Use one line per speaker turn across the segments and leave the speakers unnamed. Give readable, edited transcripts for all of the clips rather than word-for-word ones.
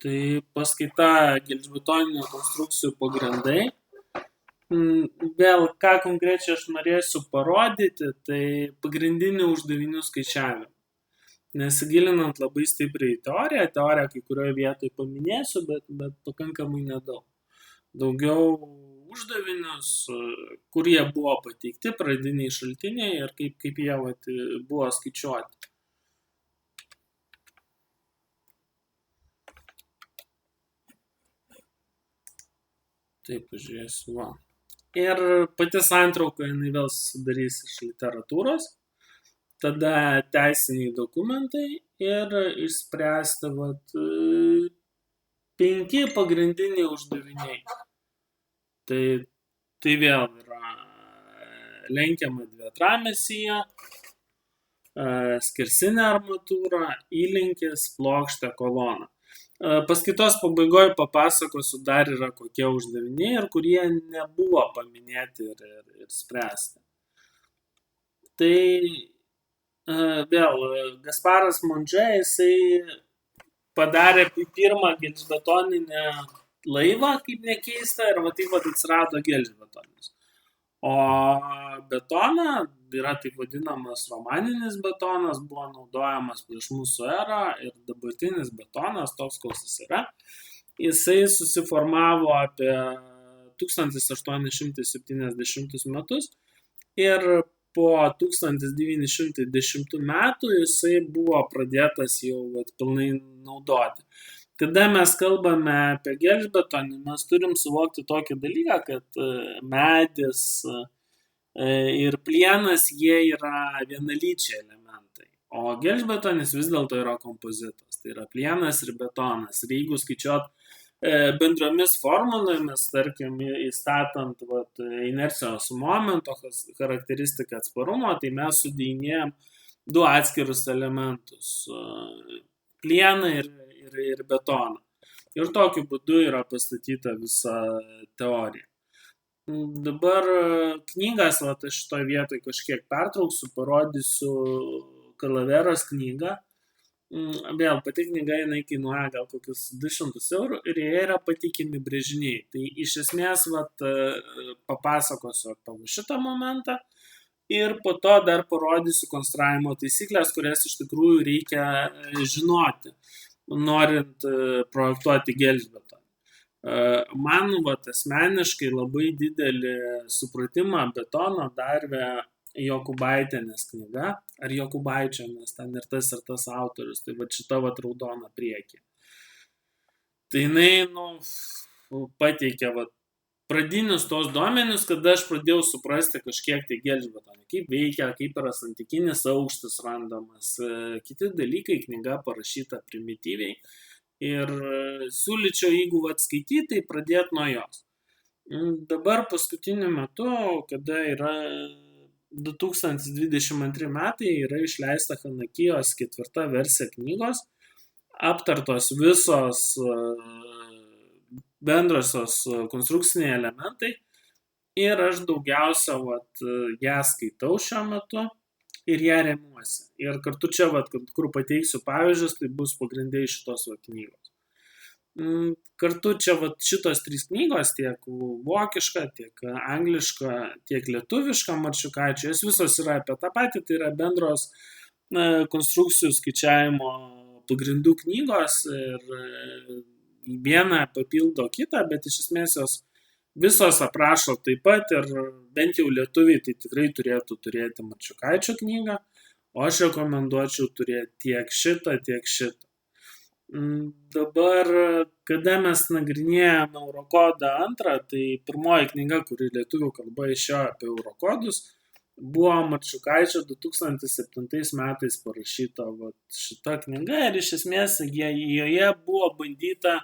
Tai paskaita gelžbetoninių konstrukcijų pagrindai. Vėl, ką konkrečiai aš norėsiu parodyti, tai pagrindinių uždavinių skaičiavimą. Nesigilinant labai stipriai į teoriją kai kurioje vietoje paminėsiu, bet pakankamai nedaug. Daugiau uždavinius, kur jie buvo pateikti, pradiniai šaltiniai ir kaip jie buvo skaičiuoti. Taip, pažiūrėsiu, va. Ir pati santrauka, jinai vėl susidarys iš literatūros, tada teisiniai dokumentai ir išspręsti 5 pagrindiniai uždaviniai. Tai vėl yra lenkiama dviatramė sija, skersinė armatūra, įlinkis, plokštė, kolona. Paskaitos pabaigoje papasakosiu dar yra kokie uždaviniai ir kurie nebuvo paminėti ir spręsti. Tai vėl Gasparas Monžė, jisai padarė pirmą gelžbetoninę laivą, kaip nekeista, ir taip atsirado gelžbetonis. O betoną, yra taip vadinamas romaninis betonas, buvo naudojamas prieš mūsų erą ir dabartinis betonas, toks koks jis yra, jisai susiformavo apie 1870 metus ir po 1910 metų jisai buvo pradėtas jau pilnai naudoti. Kada mes kalbame apie gelžbetonį, mes turim suvokti tokį dalyką, kad medis ir plienas, jie yra vienalyčiai elementai, o gelžbetonis vis dėlto yra kompozitas, tai yra plienas ir betonas. Ir jeigu skaičiuot bendromis formulėmis, tarkim, įstatant inercijos momento charakteristiką atsparumo, tai mes sudėjinėjom 2 atskirus elementus – plieną ir betoną. Ir tokiu būdu yra pastatyta visa teorija. Dabar knygas, aš šitoje vietoje kažkiek pertrauksiu, parodysiu Kalaveros knygą. Vėl pati knyga, jinai kainuoja gal kokius 200 eurų ir jie yra patikimi brėžiniai. Tai iš esmės papasakosiu apie šitą momentą ir po to dar parodysiu konstravimo taisyklės, kurias iš tikrųjų reikia žinoti, norint projektuoti gelžbetoną. Man asmeniškai labai didelį supratimą betono davė Jokubaitienės knyga, ar Jokubaičio, nes ten ir tas autorius, tai šita raudona priekį. Tai jinai pateikė pradinius tos duomenis, kada aš pradėjau suprasti kažkiek tai gelžbetoną, kaip veikia, kaip yra santykinis aukštis randamas, kiti dalykai, knyga parašyta primityviai. Ir siūlyčiau, jeigu skaityti, tai pradėti nuo jos. Dabar paskutiniu metu, kada yra 2022 metai, yra išleista Hanakijos 4 versija knygos, aptartos visos bendrosios konstrukciniai elementai ir aš daugiausia ją skaitau šiuo metu ir ją remiuosi. Ir kartu čia, kur pateiksiu pavyzdžius, tai bus pagrindai šitos knygos. Kartu čia šitos 3 knygos, tiek vokiška, tiek angliška, tiek lietuviška Marčiukaičio, jos visos yra apie tą patį, tai yra bendros konstrukcijų skaičiavimo pagrindų knygos ir vieną papildo kitą, bet iš esmės jos visos aprašo taip pat ir bent jau lietuviai tai tikrai turėtų turėti Marčiukaičio knygą, o aš rekomenduočiau turėti tiek šitą, tiek šitą. Dabar, kada mes nagrinėjame Eurokodą 2, tai pirmoji knyga, kuri lietuvių kalba išėjo apie Eurokodus, buvo Marčiukaičio 2007 metais parašyta šita knyga ir iš esmės joje buvo bandyta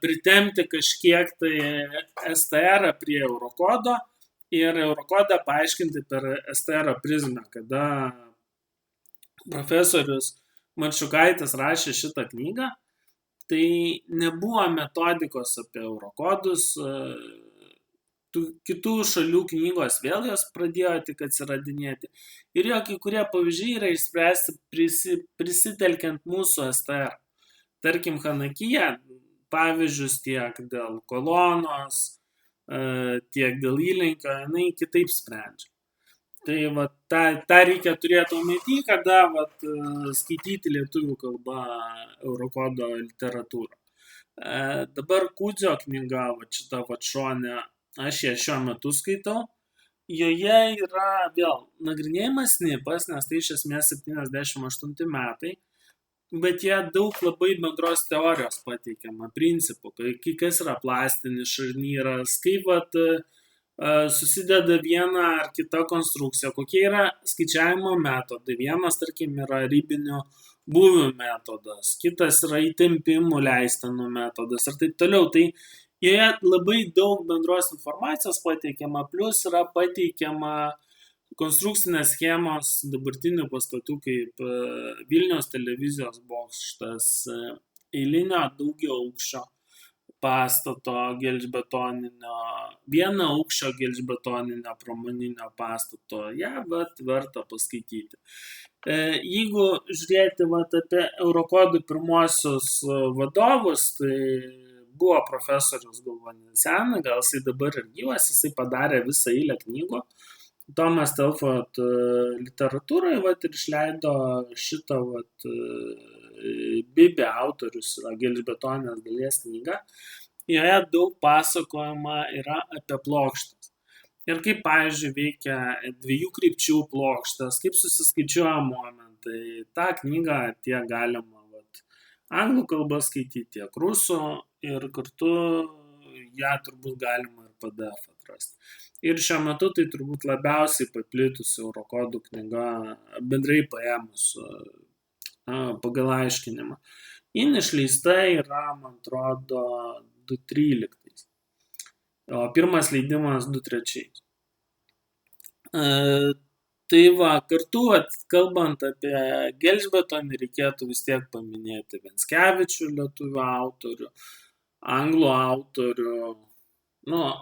pritempti kažkiek tai STR prie Eurokodo ir Eurokodą paaiškinti per STR prizmę, kada profesorius Marčiukaitis rašė šitą knygą, tai nebuvo metodikos apie Eurokodus, kitų šalių knygos vėl jos pradėjo tik atsiradinėti ir jo kai kurie pavyzdžiai yra išspręsti prisitelkiant mūsų STR. tarkim, Hanakyje pavyzdžius tiek dėl kolonos, tiek dėl įlenkio, jinai kitaip sprendžia. Tai vat, tą reikia turėti omeny, kada skaityti lietuvių kalbą Eurokodo literatūrą. Dabar Kudzio knyga, šita šonė, aš ją šiuo metu skaitau. Joje yra vėl nagrinėjimas snipas, nes tai iš esmės 78 metai, bet jie daug labai bendros teorijos pateikiama, principų, kas yra plastinis šarnyras, kaip susideda viena ar kita konstrukcija, kokie yra skaičiavimo metodai. Vienas, tarkim, yra ribinių būvių metodas, kitas yra įtempimų leistinų metodas ir taip toliau. Tai joje labai daug bendros informacijos pateikiama, plus yra pateikiama konstrukcinės schemos dabartinių pastatų kaip Vilniaus televizijos bokštas, eilinio daugiaaukščio pastato gelžbetoninio, vieno aukščio gelžbetoninio pramoninio pastato. Ja, verta paskaityti. Jeigu žiūrėti apie Eurokodų pirmuosius vadovus, tai buvo profesorius Galvanėsena, gal jisai dabar ir gyvas, jisai padarė visą eilę knygų. Tomas Telford literatūrai ir išleido šitą Bibi autorius yra gelžbetoninės dalies knyga. Joje daug pasakojama yra apie plokštas. Ir kaip, pavyzdžiui, veikia dviejų krypčių plokštas, kaip susiskaičiuoja momentai. Ta knyga tiek galima anglų kalbą skaityti, tiek rusų, ir kartu ją turbūt galima ir PDF atrasti. Ir šiuo metu tai turbūt labiausiai paplitusi Eurokodų knyga bendrai paėmus pagal aiškinimą. Jin išleista yra, man atrodo, 2013. O pirmas leidimas 2003. Tai kartu, kalbant apie gelžbetonį, reikėtų vis tiek paminėti Venckevičių lietuvių autorių, anglų autorių,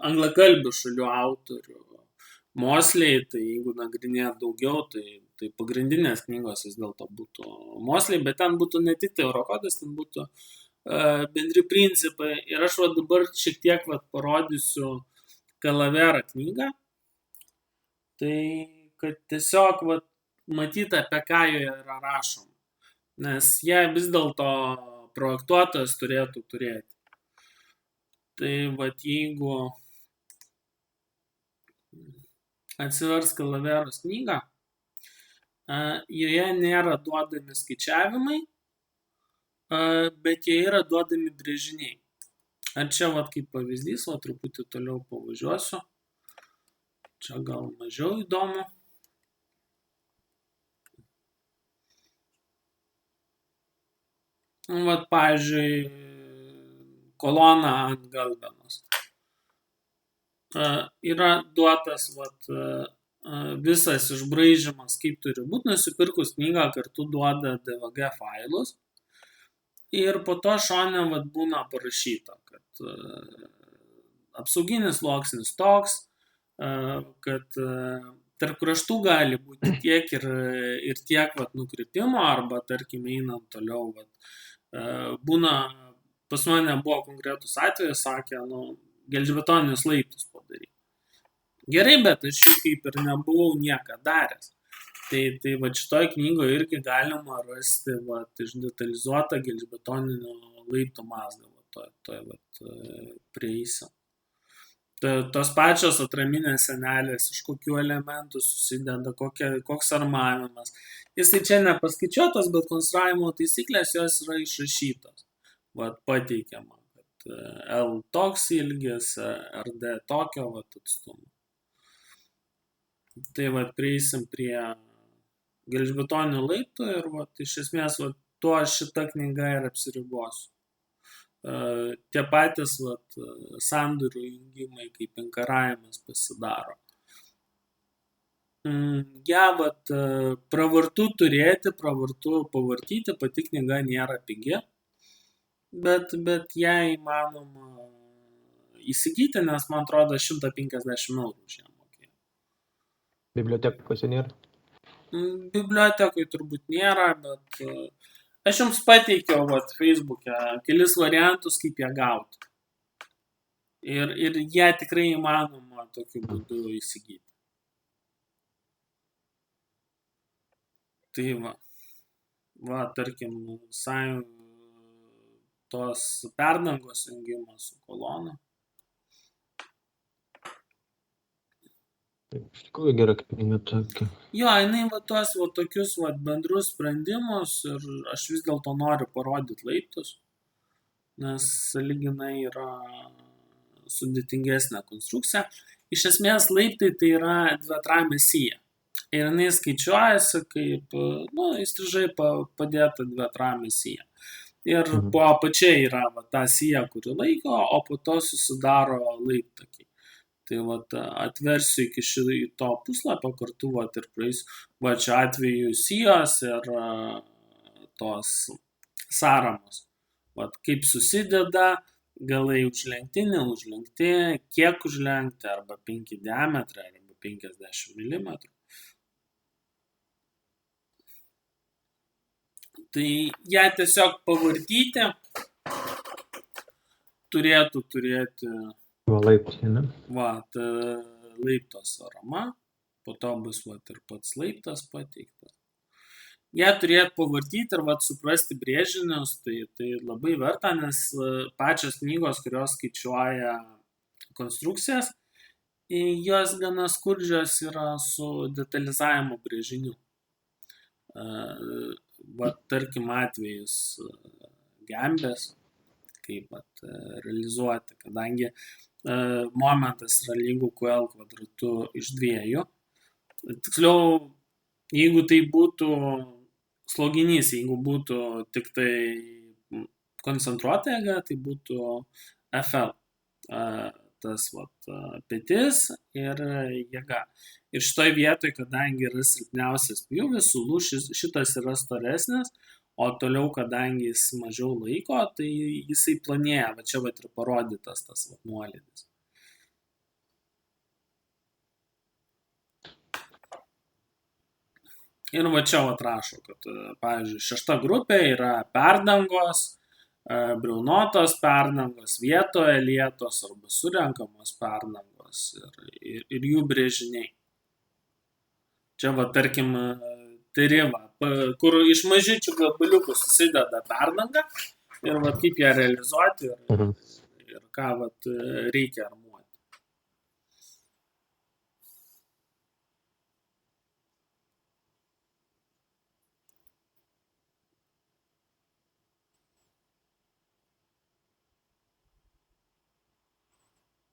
anglakalbių šalių autorių, Mosley, tai jeigu nagrinėt daugiau, tai pagrindinės knygos vis dėlto būtų Mosley, bet ten būtų ne tik tai Eurokodas, ten būtų bendri principai. Ir aš dabar šiek tiek parodysiu Kalaverą knygą, tai kad tiesiog matyti, apie ką joje yra rašoma, nes ją vis dėlto projektuotojas turėtų turėti. Tai jeigu atsivers Kalaveros knygą, joje nėra duodami skaičiavimai, bet jie yra duodami brėžiniai. Ar čia kaip pavyzdys, truputį toliau pavažiuosiu. Čia gal mažiau įdomu. Pavyzdžiui, kolona ant galbenos. Yra duotas visas išbraižymas, kaip turi būti. Nusipirkus knygą kartu duoda DVG failus. Ir po to šone būna parašyta, kad apsauginis sluoksnis toks, kad tarp kraštų gali būti tiek ir tiek nukrypimo, arba tarkim einant toliau. Būna, pas mane buvo konkretus atvejis, sakė, gelžbetoninius laiptus padaryti. Gerai, bet aš jų kaip ir nebuvau niekada daręs. Tai šitoj knygoje irgi galima rasti išdetalizuotą gelžbetoninio laiptų mazgą. Prieisim. Tos pačios atraminės sienelės, iš kokių elementų susideda, koks armavimas. Jisai čia nepaskaičiuotas, bet konstravimo taisyklės jos yra išrašytos. Pateikiama, kad L toks ilgis, RD tokio atstumo. Tai prieisim prie gelžbetoninių laiptų ir iš esmės tuo šita knyga ir apsiribosiu. Tie patys sandorių jungimai, kaip inkaravimas pasidaro. Ja, pravartu turėti, pravartu pavartyti, pati knyga nėra pigi, bet ją įmanoma įsigyti, nes man atrodo 150 eurų už ją mokėjo.
Bibliotekose nėra?
Bibliotekai turbūt nėra, bet Aš jums pateikiau Facebook'e kelis variantus, kaip ją gauti. Ir ją tikrai įmanoma tokiu būdu įsigyti. Tai va, tarkim, tos perdangos jungimas su kolona.
Iš tikrųjų gera knyga tokia.
Jo, jinai tuos tokius bendrus sprendimus ir aš vis dėlto noriu parodyti laiptus, nes sąlyginai yra sudėtingesnė konstrukcija. Iš esmės laiptai tai yra dviatramė sija. Ir jinai skaičiuojasi kaip, įstrižai padėta dviatramė sija. Ir po apačia yra ta sija, kuri laiko, o po to susidaro laiptakiai. Tai atversiu iki to puslapio kartu ir praeisiu. Čia atveju sijos ir tos sąramos. Kaip susideda, galai užlenkti, neužlenkti, kiek užlenkti, arba 5 diametrai, arba 50 mm. Tai ją tiesiog pavartyti turėtų turėti laipto sąrama, po to bus ir pats laiptas pateiktas. Ją turėtų pavartyti ir suprasti brėžinius, tai labai verta, nes pačios knygos, kurios skaičiuoja konstrukcijas, jos gana skurdžios yra su detalizavimo brėžiniu. Tarkim atvejus gembės, kaip realizuoti, kadangi momentas yra lygu QL kvadratu iš 2. Tiksliau, jeigu tai būtų sloginys, jeigu būtų tik tai koncentruota jėga, tai būtų FL. Tas petis ir jėga. Ir šitoj vietoj, kadangi yra silpniausias pjūvis, sulūšis šitas yra storesnis, o toliau, kadangi jis mažiau laiko, tai jisai planėja. Čia ir parodytas tas nuolydis. Ir čia rašo, kad, pavyzdžiui, 6 grupė yra perdangos, briaunotos perdangos, vietoje lietos arba surenkamos perdangos ir jų brėžiniai. Čia, tarkim, kur iš mažyčių gabaliukų susideda perdanga ir kaip ją realizuoti ir ką reikia armuoti.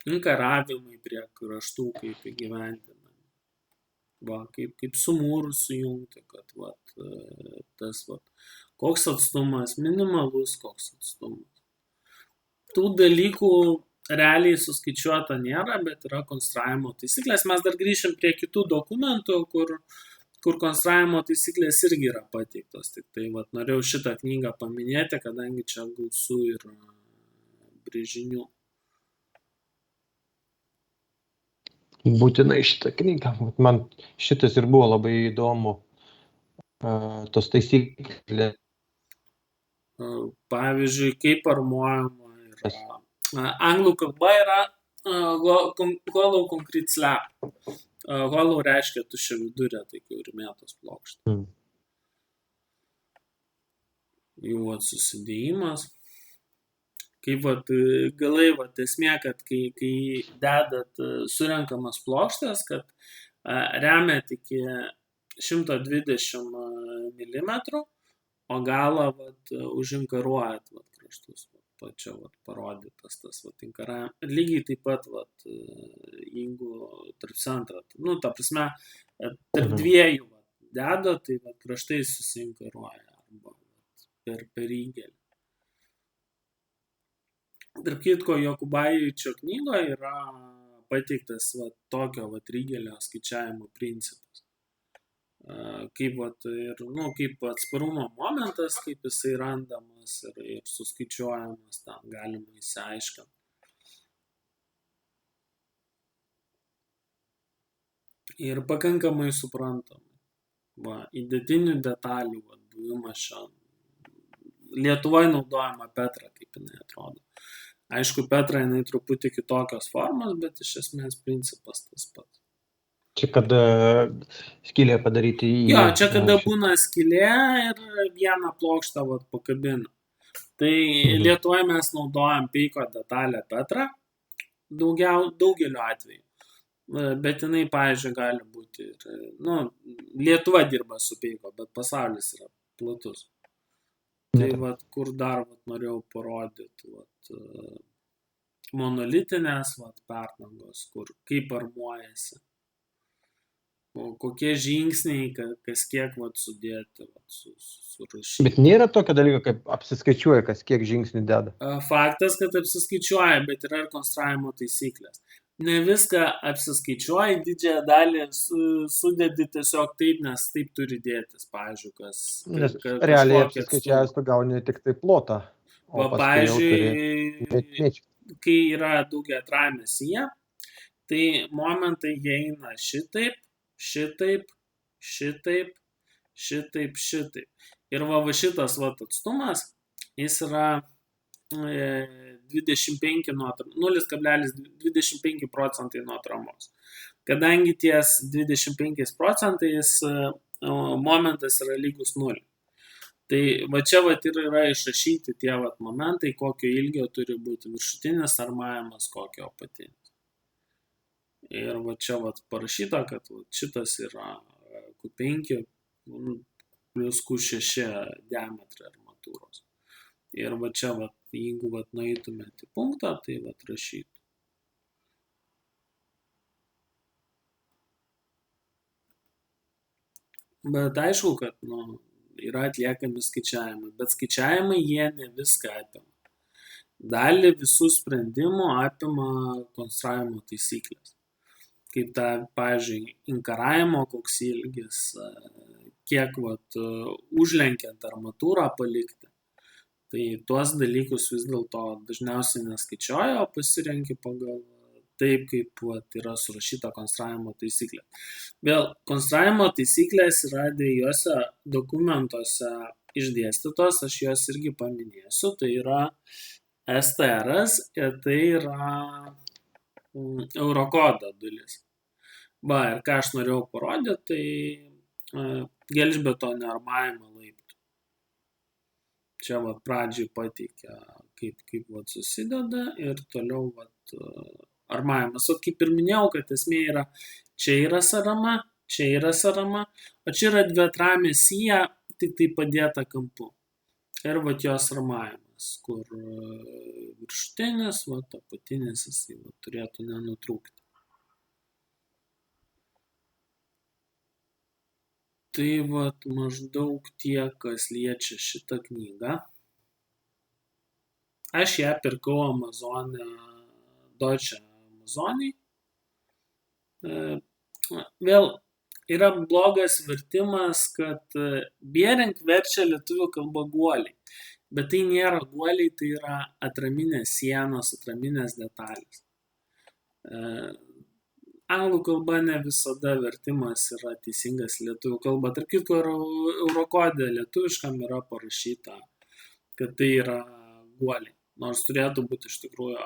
Inkaravimai prie kraštų kaip įgyvendinami. Kaip su mūru sujungti, kad tas koks atstumas, minimalus koks atstumas. Tų dalykų realiai suskaičiuota nėra, bet yra konstravimo taisyklės. Mes dar grįšim prie kitų dokumentų, kur konstravimo taisyklės irgi yra pateiktos. Tik tai norėjau šitą knygą paminėti, kadangi čia gausu ir brėžinių.
Būtinai šitą knygą. Man šitas ir buvo labai įdomu. Tos taisyklės.
Pavyzdžiui, kaip armuojama yra. Anglų kalba yra hollow concrete slab. Hollow reiškia tuščia vidurė, tai kiaurimėtos plokštė. Jų susidėjimas. Kaip galai, esmė, kad kai dedat surenkamas plokštės, kad remiat iki 120 mm, o galą užinkaruojat kraštus. Čia parodytas tas inkaravimas. Lygiai taip pat, jeigu tarp centro, ta prasme, tarp 2 dedo, tai kraštai susinkaruoja arba per įgelį. Tarp kitko, Jokubaičio knygoje yra pateiktas tokio rygelio skaičiavimo principas. Kaip atsparumo momentas, kaip jisai randamas ir suskaičiuojamas, tam galima įsiaiškinti. Ir pakankamai suprantama. Įdėtinių detalių buvimas čia Lietuvoje naudojama Petra, kaip jinai atrodo. Aišku, Petra jinai truputį kitokios formos, bet iš esmės principas tas pats.
Čia kada skylė padaryti į...
Jo, čia kada būna skylė ir vieną plokštą pakabina. Tai Lietuvoje mes naudojam peiko detalę Petra daugeliu atveju. Bet jinai, pavyzdžiui, gali būti ir, Lietuva dirba su peiko, bet pasaulis yra platus. Tai kur dar norėjau parodyti, monolitinės pernagos, kur kaip armuojasi. Kokie žingsniai, kas kiek sudėti, surašyti.
Bet nėra tokio dalyko, kaip apsiskaičiuoja, kas kiek žingsnių deda.
Faktas, kad apsiskaičiuoja, bet yra ir konstravimo taisyklės. Ne viską apsiskaičiuoji, didžiąją dalį sudedi tiesiog taip, nes taip turi dėtis, pavyzdžiui, kas...
Nes realiai apsiskaičiavęs tu gauni tik tai plotą.
Pavyzdžiui, kai yra daugiatramė sija, tai momentai jie eina šitaip, šitaip, šitaip, šitaip, šitaip. Ir šitas atstumas, jis yra 0,25 nuo atramos. Kadangi ties 25 procentais momentas yra lygus 0. Tai čia ir yra išrašyti tie momentai, kokio ilgio turi būti viršutinis armavimas, kokio apatinis. Ir čia parašyta, kad šitas yra Q5 plus Q6 diametrai armatūros. Ir čia, jeigu nueitumėte į punktą, tai rašytų. Bet aišku, kad yra atliekami skaičiavimai, bet skaičiavimai jie ne viską apima. Dalį visų sprendimų apima konstravimo taisyklės. Kaip pavyzdžiui, inkaravimo koks ilgis, kiek užlenkiant armatūrą palikti. Tai tuos dalykus vis dėlto dažniausiai neskaičiuoja, o pasirenki pagal taip, kaip yra surašyta konstravimo taisyklė. Vėl, konstravimo taisyklės yra dviejose dokumentuose išdėstytos, aš juos irgi paminėsiu, tai yra STRs ir tai yra Eurokodo dalis. Ir ką aš norėjau parodyti, tai gelžbetonio armavimo laiptų. Čia pradžiai pateikia, kaip susideda ir toliau armavimas. Kaip ir minėjau, kad esmė yra, čia yra sarama, o čia yra dviatramė sija, tik tai padėta kampu. Ir jos armavimas, kur viršutinis, apatinis jisai turėtų nenutrūkti. Tai maždaug tiek, kas liečia šitą knygą. Aš ją pirkau Amazone, Deutsche Amazonai. Vėl yra blogas vertimas, kad Bierink verčia lietuvių kalbą guoliai. Bet tai nėra guoliai, tai yra atraminės sienos, atraminės detalės. Anglų kalba ne visada vertimas yra teisingas lietuvių kalba. Tarp kitko, Eurokode lietuviškam yra parašyta, kad tai yra guoliai. Nors turėtų būti iš tikrųjų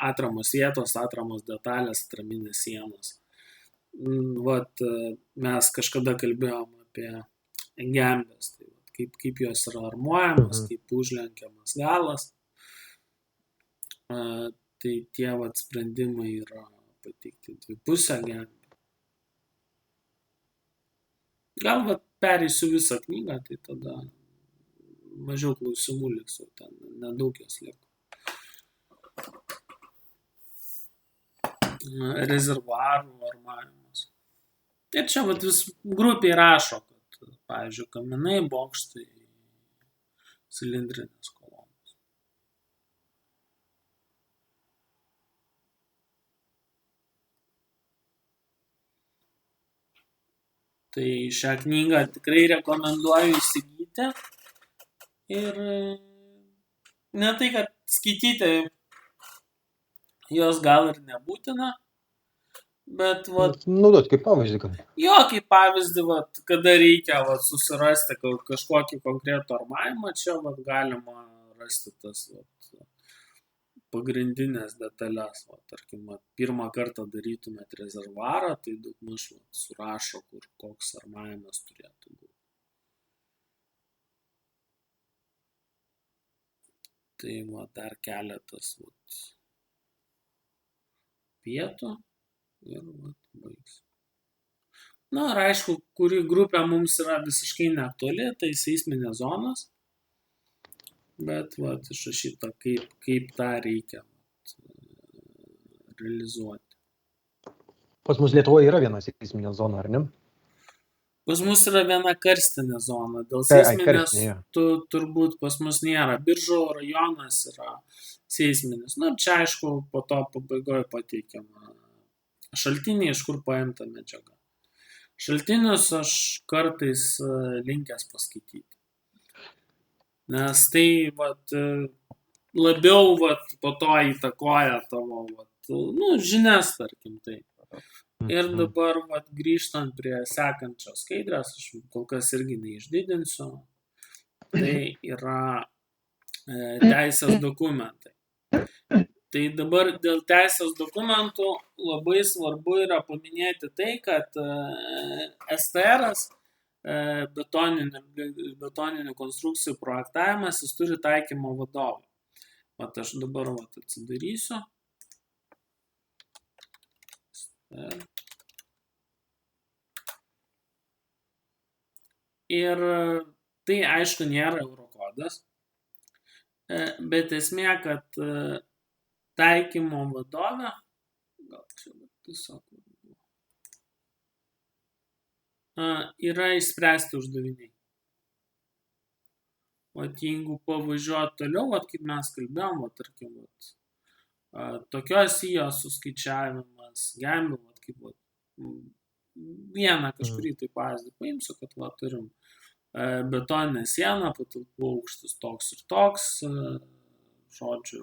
atramos vietos, atramos detalės, atraminės sienos. Mes kažkada kalbėjom apie gembės, tai kaip jos yra armuojamas, kaip užlenkiamas galas. Tai tie sprendimai yra pateikti dvipusę gembę. Gal pereisiu visą knygą, tai tada mažiau klausimų liks, ten nedaug jos lieka. Rezervuarų armavimas. Ir čia vis grupiai rašo, kad, pavyzdžiui, kaminai, bokštai, cilindrinės kolonos. Tai šią knygą tikrai rekomenduoju įsigyti. Ir ne tai, kad skaityti jos gal ir nebūtina, Bet, vat,
Naudot kaip pavyzdį, kad.
jo, kaip pavyzdį, vat, kada reikia vat, susirasti kažkokį konkretų armavimą, čia vat, galima rasti tas vat, pagrindinės detalės. Vat, tarkim, vat, pirmą kartą darytumėt rezervarą, tai daugmaž surašo, koks armavimas turėtų būti. Tai vat, dar keletas vat, vietų ir vat, baigs. Na, ir aišku, kuri grupė mums yra visiškai netoli, tai seisminės zonos. Bet, vat, išrašyta, kaip tą reikia vat, realizuoti.
Pas mus Lietuvoje yra viena seisminė zona, ar ne?
Pas mus yra viena karstinė zona. Dėl
Ai,
seisminės
karstinė, jo.
turbūt pas mus nėra. Biržų rajonas yra seisminis. Na, čia aišku, po to pabaigoje pateikiama šaltiniai, iš kur paimta medžiaga. Šaltinius aš kartais linkęs paskaityti. Nes tai vat, labiau vat, po to įtakoja tavo vat, nu, žinias, tarkim, tai. Ir dabar vat, grįžtant prie sekančios skaidrės, aš kol kas irgi neišdidinsiu, tai yra teisės dokumentai. Tai dabar dėl teisės dokumentų labai svarbu yra paminėti tai, kad STR-as, betoninių konstrukcijų projektavimas, jis turi taikymo vadovą. Vat aš dabar vat, atsidarysiu. Ir tai aišku nėra Eurokodas, bet esmė, kad taikymo vadovė, gal čia tiesiog yra išspręsti uždaviniai. O jeigu pavažiuoti toliau, vat, kaip mes kalbėjom, vat, tarkim, vat, tokios įjos suskaičiavimas, gemių, vat, kaip vat, vieną kažkurį tai pavyzdį paimsiu, kad va, turim betoninę sieną, patalpų aukštis toks ir toks, žodžiu,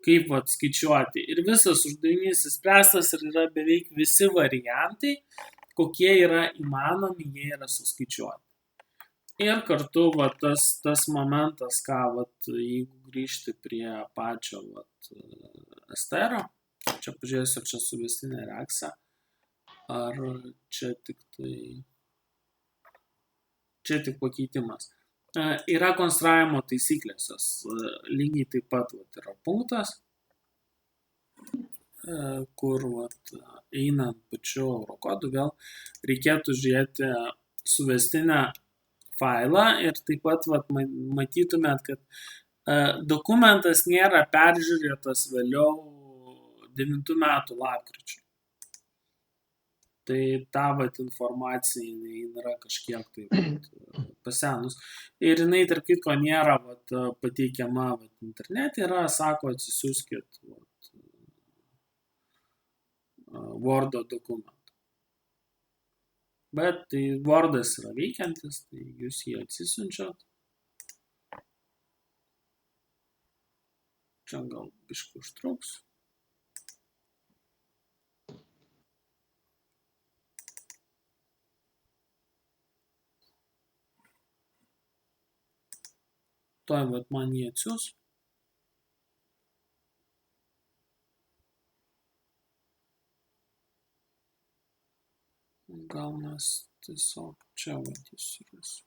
kaip vat, skaičiuoti. Ir visas uždavinys įspręstas ir yra beveik visi variantai, kokie yra įmanomi, jie yra suskaičiuoti. Ir kartu va, tas momentas, ką, vat, jeigu grįžti prie pačio vat, STR-o, čia pažiūrėsiu, čia suvestinė reakcija, ar čia tik tai, čia tik pakeitimas. Yra konstravimo taisyklės, lygiai taip pat vat, yra punktas, kur vat, einant pačiu Eurokodu vėl reikėtų žiūrėti suvestinę failą ir taip pat vat, matytumėt, kad dokumentas nėra peržiūrėtas vėliau 9 metų lapkričio. Tai ta vat, informacija jinai yra kažkiek tai vat, pasenus. Ir jinai, tarp kitko, nėra vat, pateikiama vat, internete, yra, sako, atsisiųskit vat, Wordo dokumentą. Bet tai Wordas yra veikiantis, tai jūs jį atsisiunčiat. Čia gal biškį užtruks. Tuoj vat man jį atsiūs. Gal mes tiesiog čia vat įsirasiu.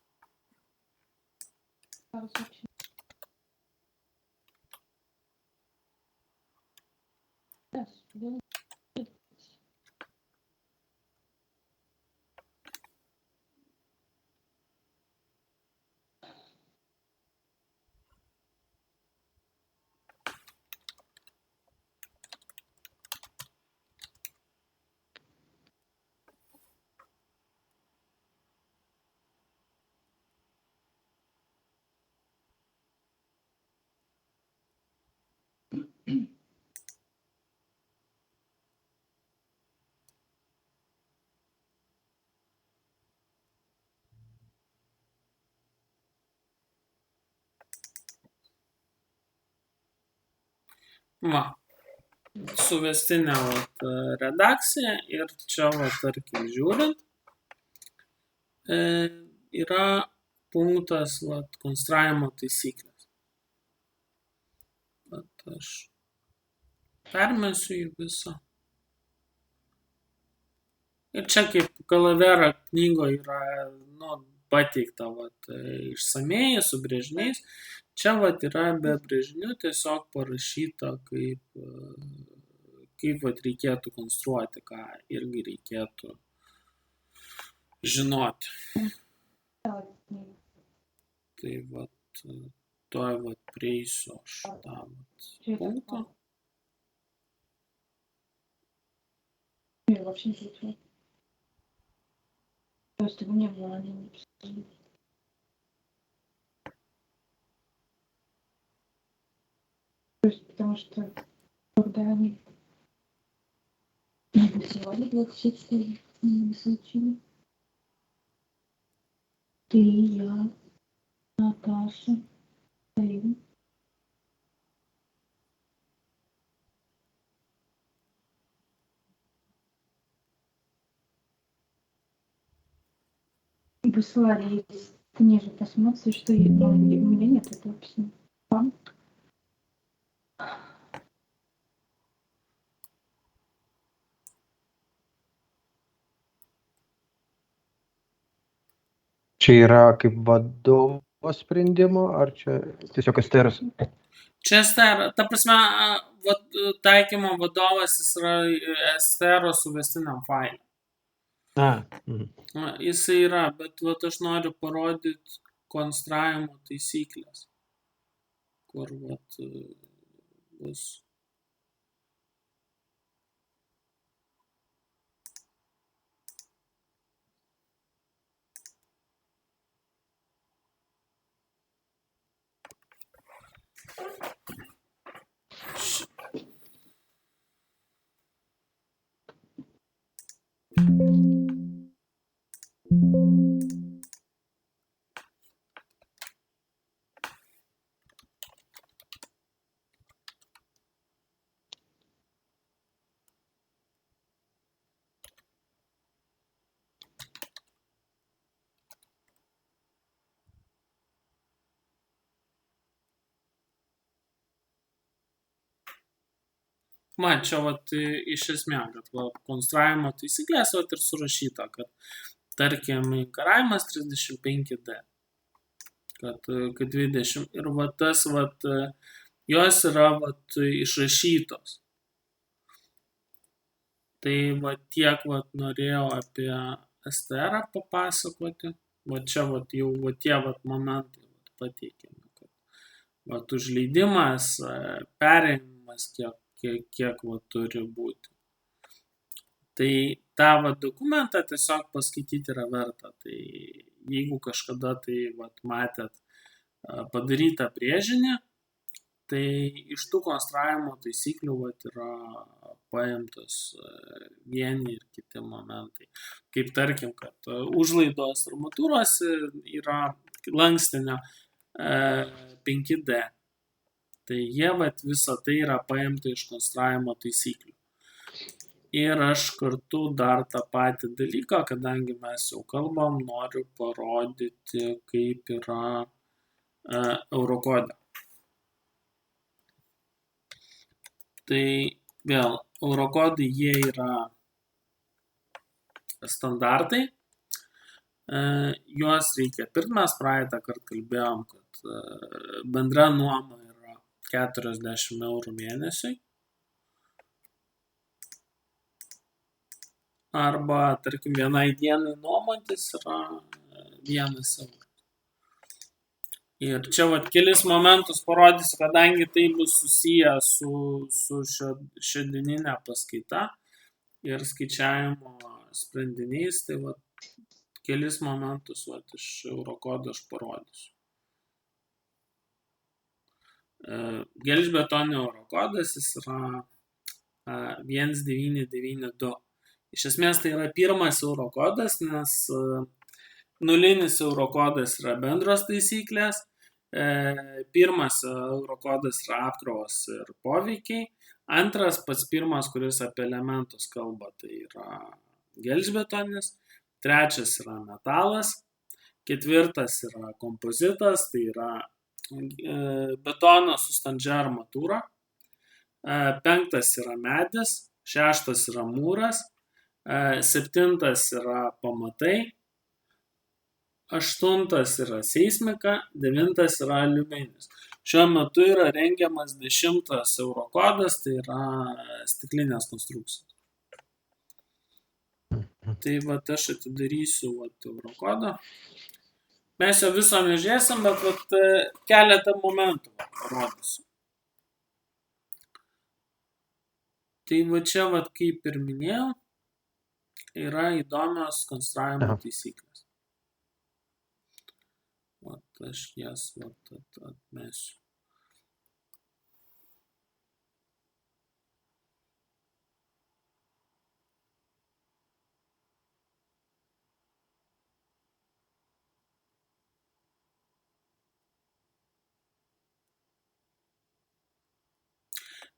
Va. suvestinė redakcija ir čia, tarkim, žiūrint, yra punktas konstravimo taisyklės. Aš permesiu į visą. Ir čia kaip Kalavera knygoje yra pateikta išsamei su brėžiniais. Čia yra be brėžinių tiesiog parašyta, kaip reikėtų konstruoti, ką irgi reikėtų žinoti. Tai tuoj prieisiu aš tą punktą.
Вообще ничего. Просто мне было не написано. То есть, потому что когда они написали 24 случаи, ты, я, Наташа, Алина. Высылали, ты ниже посмотри, что у меня нет этого письма. Вам?
Čia yra kaip vadovo sprendimo, ar čia tiesiog STR?
Čia STR, ta prasme, taikymo vadovas jis yra STR suvestiniam failė. Jis yra, bet aš noriu parodyti konstravimo taisyklės, kur bus. Man čia iš esmės, kad konstravimo taisyklės ir surašyta, kad tarkim inkaravimas 35D, kad 20 ir tas jos yra išrašytos. Tai tiek norėjau apie STR papasakoti, čia jau tie momentai pateikiami, kad užleidimas, perėjimas kiek turi būti. Tai tą dokumentą tiesiog paskaityti yra verta. Tai jeigu kažkada matėt padarytą brėžinį, tai iš tų konstravimo taisyklių yra paimtos vieni ir kiti momentai. Kaip tarkim, kad užlaidos armatūros yra lankstinio 5D. Tai jie visą tai yra paimta iš konstravimo taisyklių. Ir aš kartu dar tą patį dalyką, kadangi mes jau kalbam, noriu parodyti, kaip yra Eurocode. Tai vėl, Eurocode jie yra standartai. Juos reikia pirkt, mes praeitą kartą kalbėjom, kad bendra nuoma 40 eurų mėnesiui. Arba, tarkim, vienai dienai nuomontis yra 1 eurų. Ir čia kelis momentus parodysiu, kadangi tai bus susiję su šiandieninė paskaita ir skaičiavimo sprendiniais, tai kelis momentus iš Eurocode aš parodysiu. Gelžbetonio Eurocodas jis yra 1992. Iš esmės tai yra pirmas Eurocodas, nes nulinis Eurocodas yra bendros taisyklės, pirmas Eurocodas yra apkrovos ir poveikiai, Antras, pats pirmas, kuris apie elementus kalba, tai yra gelžbetonis. Trečias yra metalas. Ketvirtas yra kompozitas, tai yra betonas su standžia armatūra. Penktas yra medis. Šeštas yra mūras. Septintas yra pamatai. Aštuntas yra seismika. Devintas yra aliuminis. Šiuo metu yra rengiamas 10 Eurokodas, tai yra stiklinės konstrukcijos. Tai aš atidarysiu Eurokodą. Mes jo viso nežiūrėsim, bet keletą momentų parodysiu. Tai čia, kaip ir minėjau, yra įdomios konstravimo taisyklės. Aš jas atmesiu.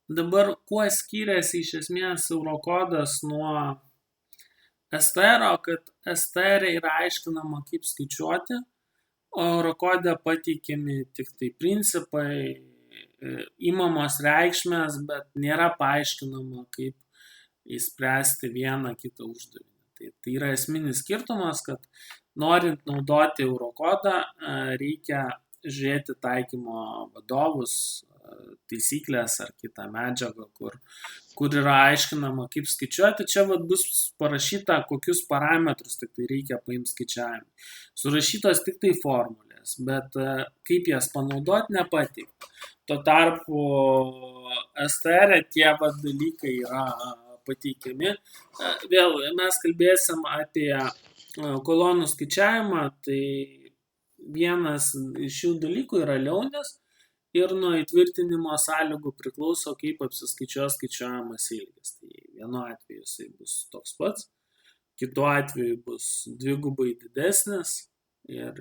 Dabar, kuo skiriasi iš esmės Eurokodas nuo STR, kad STR yra aiškinama, kaip skaičiuoti, o Eurokode pateikiami tik tai principai, įmamos reikšmės, bet nėra paaiškinama, kaip įspręsti vieną kitą uždavinį. Tai yra esminis skirtumas, kad norint naudoti Eurokodą, reikia žiūrėti taikymo vadovus, taisyklės ar kitą medžiagą, kur yra aiškinama, kaip skaičiuoti. Čia bus parašyta, kokius parametrus tik tai reikia paimti skaičiavimui. Surašytos tik tai formulės, bet kaip jas panaudoti nepateikta. Tuo tarpu STR tie dalykai yra pateikiami. Vėl mes kalbėsim apie kolonų skaičiavimą, tai vienas iš šių dalykų yra liaunės. Ir nuo įtvirtinimo sąlygų priklauso, kaip apsiskaičiuos skaičiuojamas ilgis. Tai vienu atveju jisai bus toks pats, kitu atveju bus dvigubai didesnis ir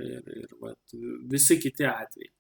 visi kiti atvejai.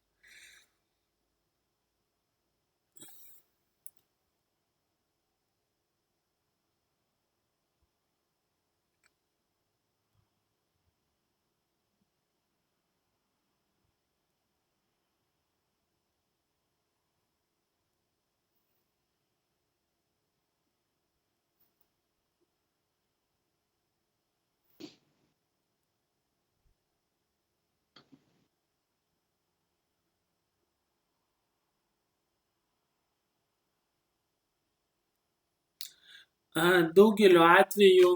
Daugeliu atveju,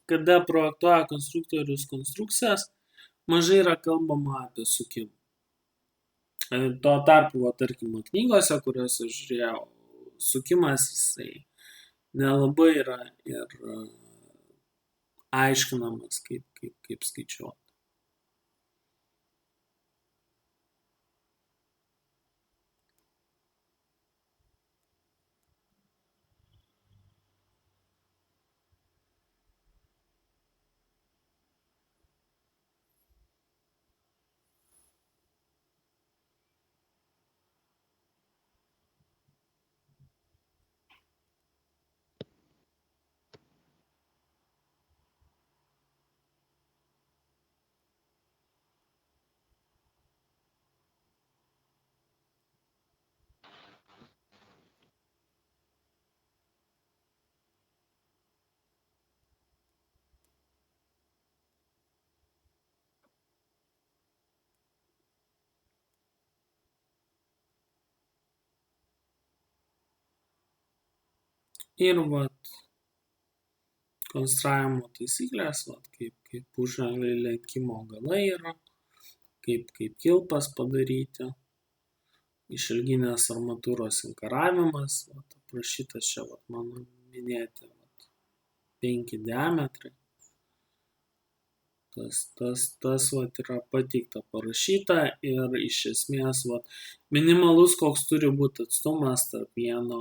kada projektuoja konstruktorius konstrukcijas, mažai yra kalbama apie sukimą. Tuo tarpu, tarkim, knygose, kurias aš žiūrėjau, sukimas jisai nelabai yra ir aiškinamas, kaip skaičiuoti. Ir konstravimo taisyklės, kaip užangliai lenkimo galai yra, kaip kilpas padaryti, išilginės armatūros inkaravimas, aprašytas čia mano minėti 5 diametrai. Tas yra pateikta, parašyta ir iš esmės minimalus, koks turi būti atstumas tarp vieno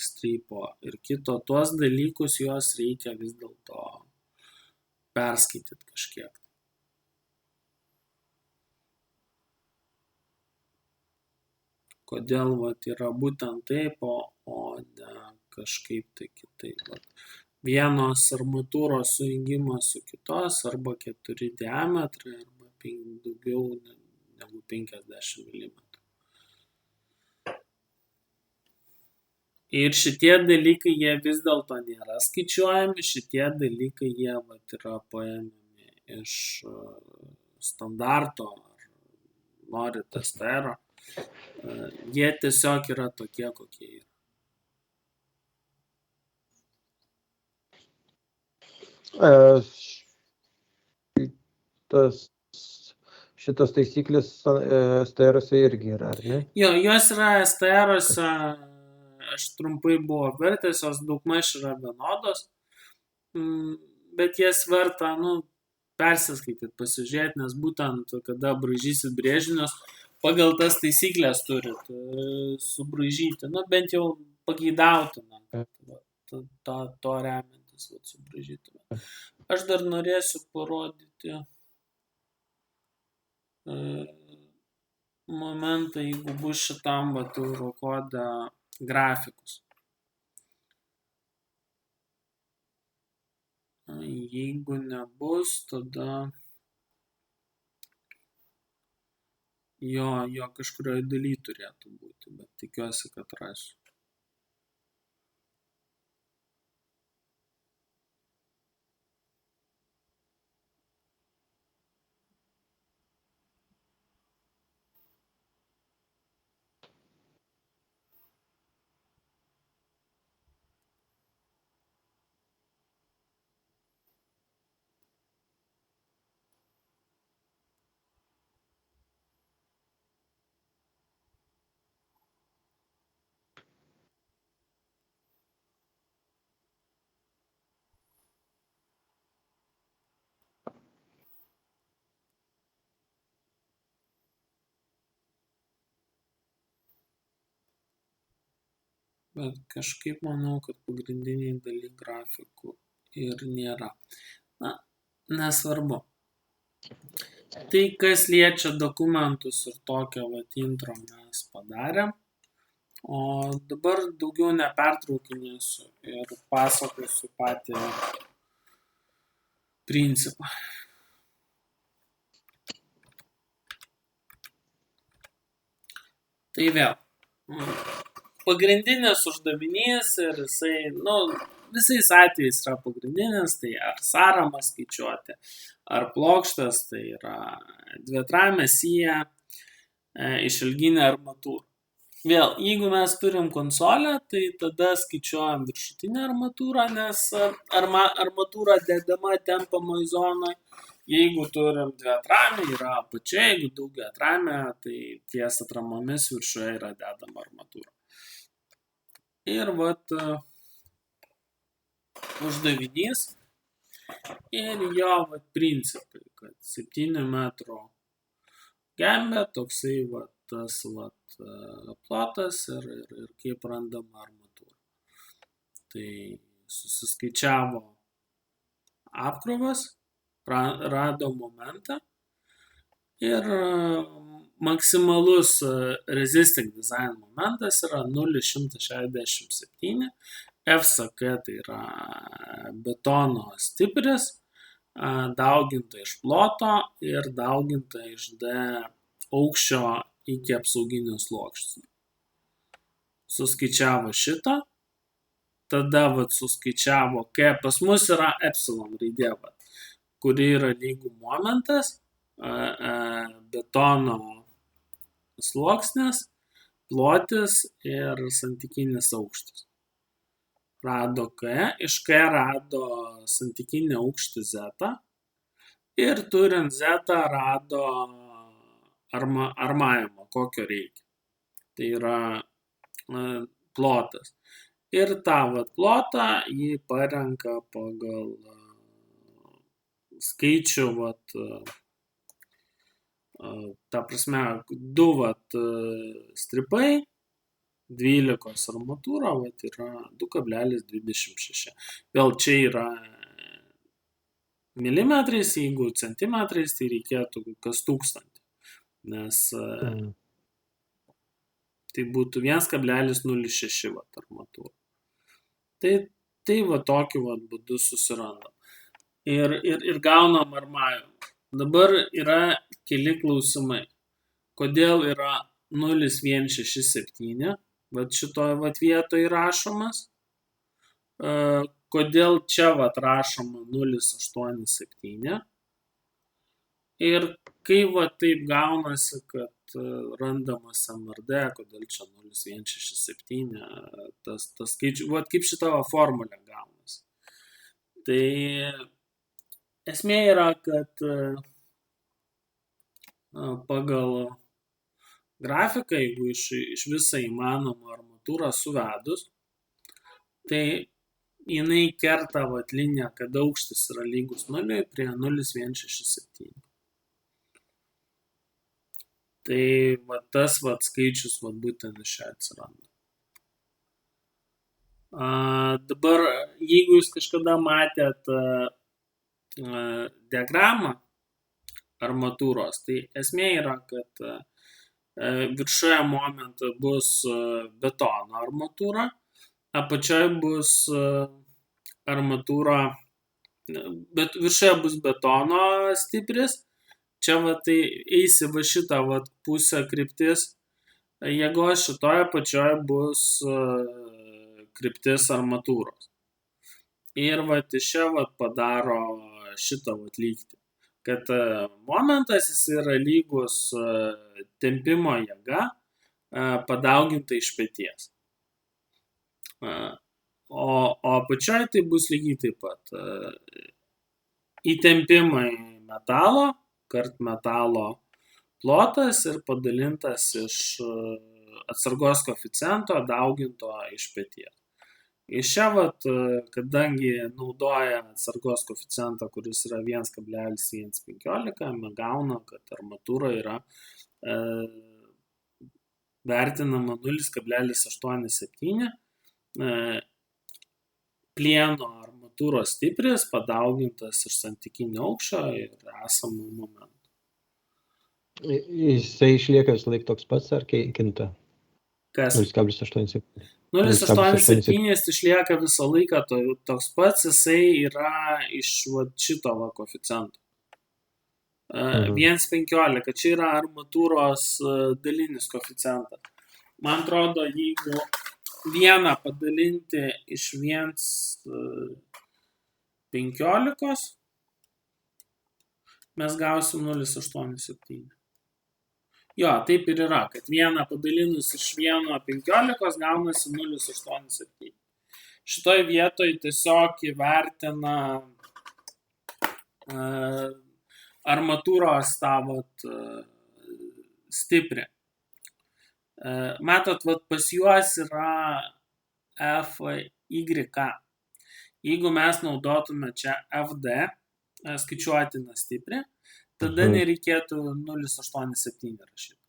strypo ir kito. Tuos dalykus juos reikia vis dėlto perskaityti kažkiek. kodėl vat, yra būtent taip, o ne kažkaip tai kitaip. Vat. Vienos armatūros sujungimas su kitos arba 4 diametrai arba daugiau negu 50 mm. Ir šitie dalykai, jie vis dėlto nėra skaičiuojami, šitie dalykai, jie vat, yra paėmami iš standarto ar norite STR. Jie tiesiog yra tokie, kokie yra.
Šitos taisyklės STR-ose irgi yra, ar ne?
Jo, jos yra STR-ose, aš trumpai buvo vertęs, jos daugmaž yra vienodos, bet jas verta, persiskaityti, pasižiūrėti, nes būtent, kada braižysit brėžinius, pagal tas taisyklės turit subraižyti, bent jau pageidautina, to remiantis subraižytume. Aš dar norėsiu parodyti momentą, jeigu bus šitam Eurocode grafikus. Jeigu nebus, tada jo kažkurioje daly turėtų būti, bet tikiuosi, kad rasiu. Bet kažkaip manau, kad pagrindiniai daly grafikų ir nėra. Nesvarbu. Tai, kas liečia dokumentus ir tokią intro mes padarėm. O dabar daugiau nepertraukinėsiu ir pasakosiu patį principą. Tai vėl. Pagrindinis uždavinys ir jisai, visais atvejais yra pagrindinis, tai ar sąramas skaičiuoti, ar plokštas, tai yra dviatramė sija, išilginė armatūra. Vėl, jeigu mes turim konsolę, tai tada skaičiuojam viršutinę armatūrą, nes armatūra dedama tempamoj zonoj. Jeigu turim dviatramę, yra apačia, jeigu daugiatramė, tai ties atramomis viršuje yra dedama armatūra. Ir uždavinys ir jo principai, kad 7 metrų gembė, toksai tas plotas ir kaip randama armatūra. Tai susiskaičiavo apkrovas, rado momentą ir maksimalus resisting design momentas yra 0,167, FSK tai yra betono stipris, dauginta iš ploto ir dauginta iš D aukščio iki apsauginio sluoksnio. Suskaičiavo šitą, tada suskaičiavo, kai pas mus yra epsilon raidė, kuri yra lygų momentas, betono sluoksnis, plotis ir santykinis aukštis. Rado K, iš K rado santykinį aukštį Z ir turint Z rado armavimą, kokio reikia. Tai yra plotas. Ir tą plotą jį parenka pagal skaičių, ta prasme, 2 stripai, 12 armatūra, yra 2,26. Vėl čia yra milimetrais, jeigu centimetrais, tai reikėtų kas 1000. Nes Tai būtų 1,06 vat armatūra. Tai va tokiu vat būdu susirandam. Ir gaunam armavimą. Dabar yra keli klausimai. Kodėl yra 0,167, vat šitoje vat vietoje rašomas. Kodėl čia vat rašoma 0,87. Ir kai vat taip gaunasi, kad randamas MRD, kodėl čia 0,167, tas skaičius, vat kaip šita formulė gaunasi. Tai esmė yra, kad pagal grafiką, jeigu iš visą įmanomą armatūrą suvedus, tai jinai kerta vat liniją, kad aukštis yra lygus 0 prie 0,167. Tai vat tas vat skaičius vat būtent iš čia atsiranda. Dabar, jeigu jūs kažkada matėt diagramą armatūros, tai esmė yra, kad viršuje momentą bus betono armatūra, apačioje bus armatūra, bet viršuje bus betono stipris, čia va tai eisi va šitą va pusę kryptis jėgos, šitoje apačioje bus kryptis armatūros. Ir va iš čia va padaro šitą va lygtį, kad momentas jis yra lygus tempimo jėga padauginta iš peties. O apačioje tai bus lygiai taip pat įtempimai metalo, kart metalo plotas ir padalintas iš atsargos koeficiento dauginto iš peties. Iš čia, vat, kadangi naudoja atsargos koeficientą, kuris yra 1,115, mes gauna, kad armatūra yra vertinama 0,87 plieno armatūros stipris padaugintas iš santykinio aukščio ir esamų momentų.
Jisai išlieka visą laiką toks pats ar kinta?
Kas?
0,87.
0,87 išlieka visą laiką toks pats, jisai yra iš šito koeficiento. 1,15, čia yra armatūros dalinis koeficientas. Man atrodo, jeigu vieną padalinti iš 1,15, mes gausim 0,87. Jo, taip ir yra, kad vieną padalinus iš 1,15 gaunasi 0,87. Šitoj vietoj tiesiog įvertina armatūros tavat stipriai. Matot, vat pas juos yra FYK. Jeigu mes naudotume čia FD, skaičiuotiną stipriai, tada nereikėtų 0,87 rašyti.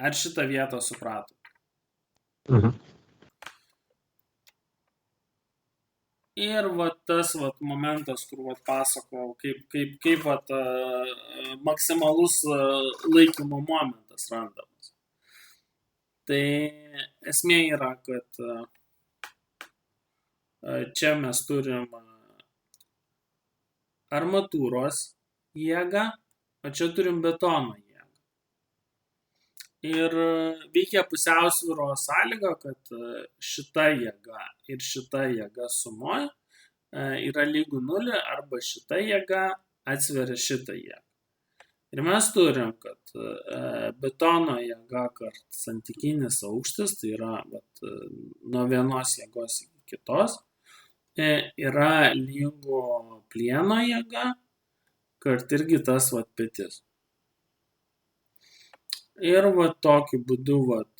Ar šitą vietą suprato? Ir vat tas vat momentas, kur vat pasakojau, kaip vat maksimalus laikymo momentas randamas. Tai esmė yra, kad čia mes turim armatūros jėgą, o čia turim betono jėgą. Ir veikia pusiausvyros sąlyga, kad šita jėga ir šita jėga sumoja yra lygu 0 arba šita jėga atsveria šitą jėgą. Ir mes turim, kad betono jėga kart santykinis aukštis, tai yra nuo vienos jėgos iki kitos, yra lygu plieno jėga, kart irgi tas vat petis. Ir vat tokiu būdu vat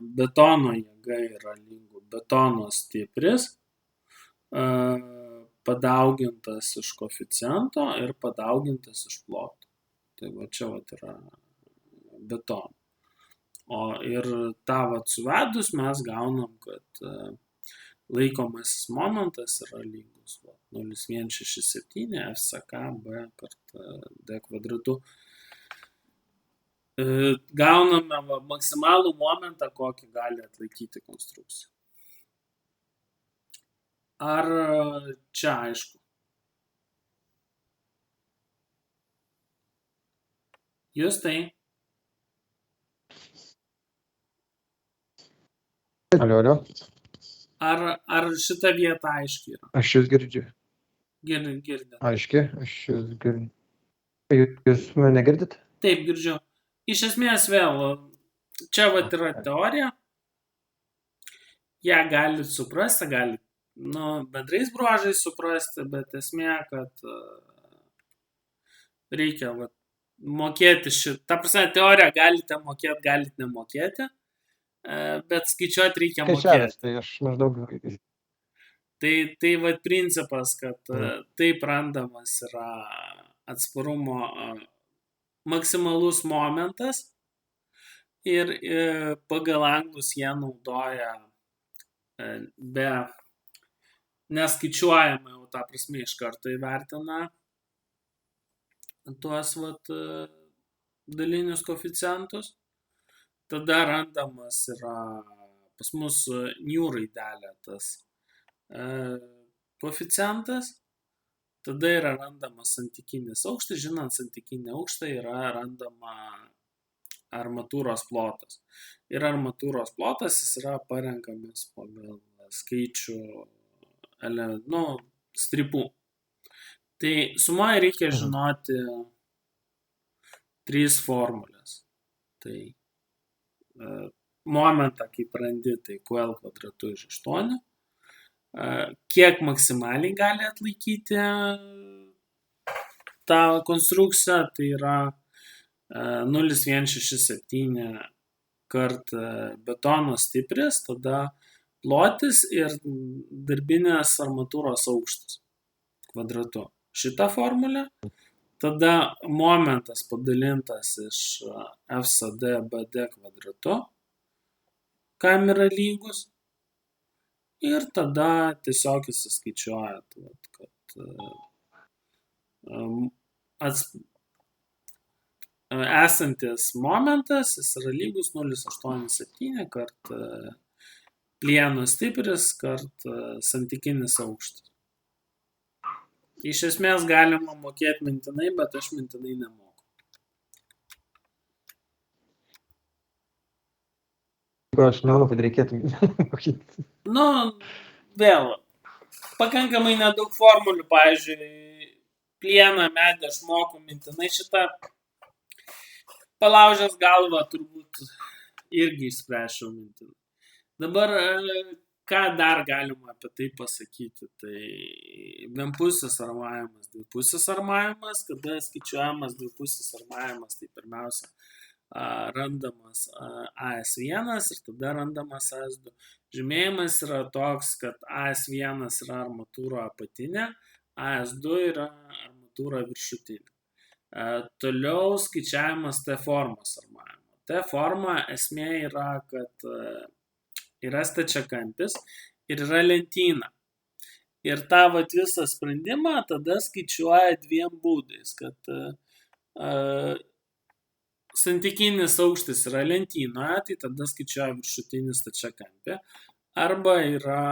betono jėga yra lygu betono stipris, padaugintas iš koeficiento ir padaugintas iš ploto. Tai va čia vat yra betono. O ir tą vat suvedus mes gaunam, kad laikomasis momentas yra lygus 0,167 FCK B kart D kvadratu. gauname maksimalų momentą, kokį gali atlaikyti konstrukcija. Ar čia aišku? Justai?
Alio.
Ar šita vieta aiški yra?
Aš jūs girdžiu.
Girdit.
Aiški, aš jūs girdžiu. Jūs mane girdit?
Taip, girdžiu. Iš esmės vėl, čia vat yra teorija. Ją galit suprasti, galit bendrais bruožais suprasti, bet esmė, kad reikia mokėti ta prasme, teoriją galite mokėti, galite nemokėti, bet skaičiuoti reikia mokėti.
Tai aš maždaug.
Tai principas, kad taip randamas yra atsparumo maksimalus momentas ir pagal anglus jie naudoja be neskaičiuojama jau tą prasme iš karto įvertina tuos dalinius koeficientus. Tada randamas yra pas mus new raidelė tas koeficientas. Tada yra randamas santykinis aukštas. Žinant santykinį aukštą yra randama armatūros plotas. Ir armatūros plotas jis yra parenkamas pagal skaičių stripų. Tai sumoje reikia žinoti 3 formulės. Tai momentą, kaip randi, tai QL kvadratu iš 8. Kiek maksimaliai gali atlaikyti tą konstrukciją, tai yra 0,167 kart betono stipris, tada plotis ir darbinės armatūros aukštas kvadratu. Šitą formulę. Tada momentas padalintas iš FCD BD kvadratu, kam yra lygus. Ir tada tiesiog įsiskaičiuojat, kad esantis momentas jis yra lygus 0,87 kart plieno stipris kart santykinis aukštas. Iš esmės galima mokėti mintinai, bet aš mintinai nemoku.
Aš nemanau, kad reikėtų mokyti.
Vėl, pakankamai nedaug formulių, pavyzdžiui, plieną, medį aš moku mintinai, šitą palaužęs galvą turbūt irgi išspręsčiau mintinai. Dabar, ką dar galima apie tai pasakyti, tai vienpusis armavimas, dvipusis armavimas, kada skaičiuojamas dvipusis armavimas, tai pirmiausia randamas AS1 ir tada randamas AS2. Žymėjimas yra toks, kad AS1 yra armatūra apatinė, AS2 yra armatūra viršutinė. Toliau skaičiavimas T formos armavimo. T forma esmė yra, kad yra stačiakampis ir yra lentyna. Ir tą visą sprendimą tada skaičiuoja 2 būdais, kad santykinis aukštis yra lentynoje, tai tada skaičiuoja viršutinį stačiakampį. Arba yra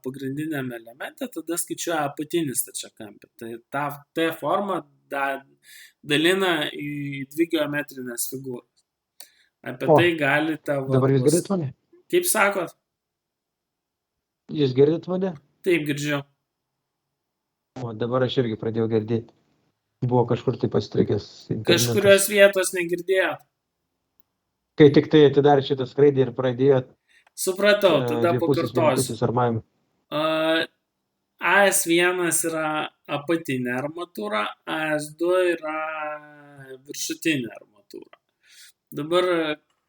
pagrindiniam elemente, tada skaičiuoja apatinį stačiakampį. Tai tą T formą dalina į 2 geometrinės figūras. Apie tai galite...
Dabar jūs girdit mane?
Kaip sakot?
Jūs girdit mane?
Taip, girdžiu.
O dabar aš irgi pradėjau girdėti. Buvo kažkur tai pastrigęs internetas.
Kažkurios vietos negirdėjot.
Kai tik tai atidarė šitą skraidį ir pradėjot...
Supratau, tada pakartosiu. AS1 yra apatinė armatūra, AS2 yra viršutinė armatūra. Dabar,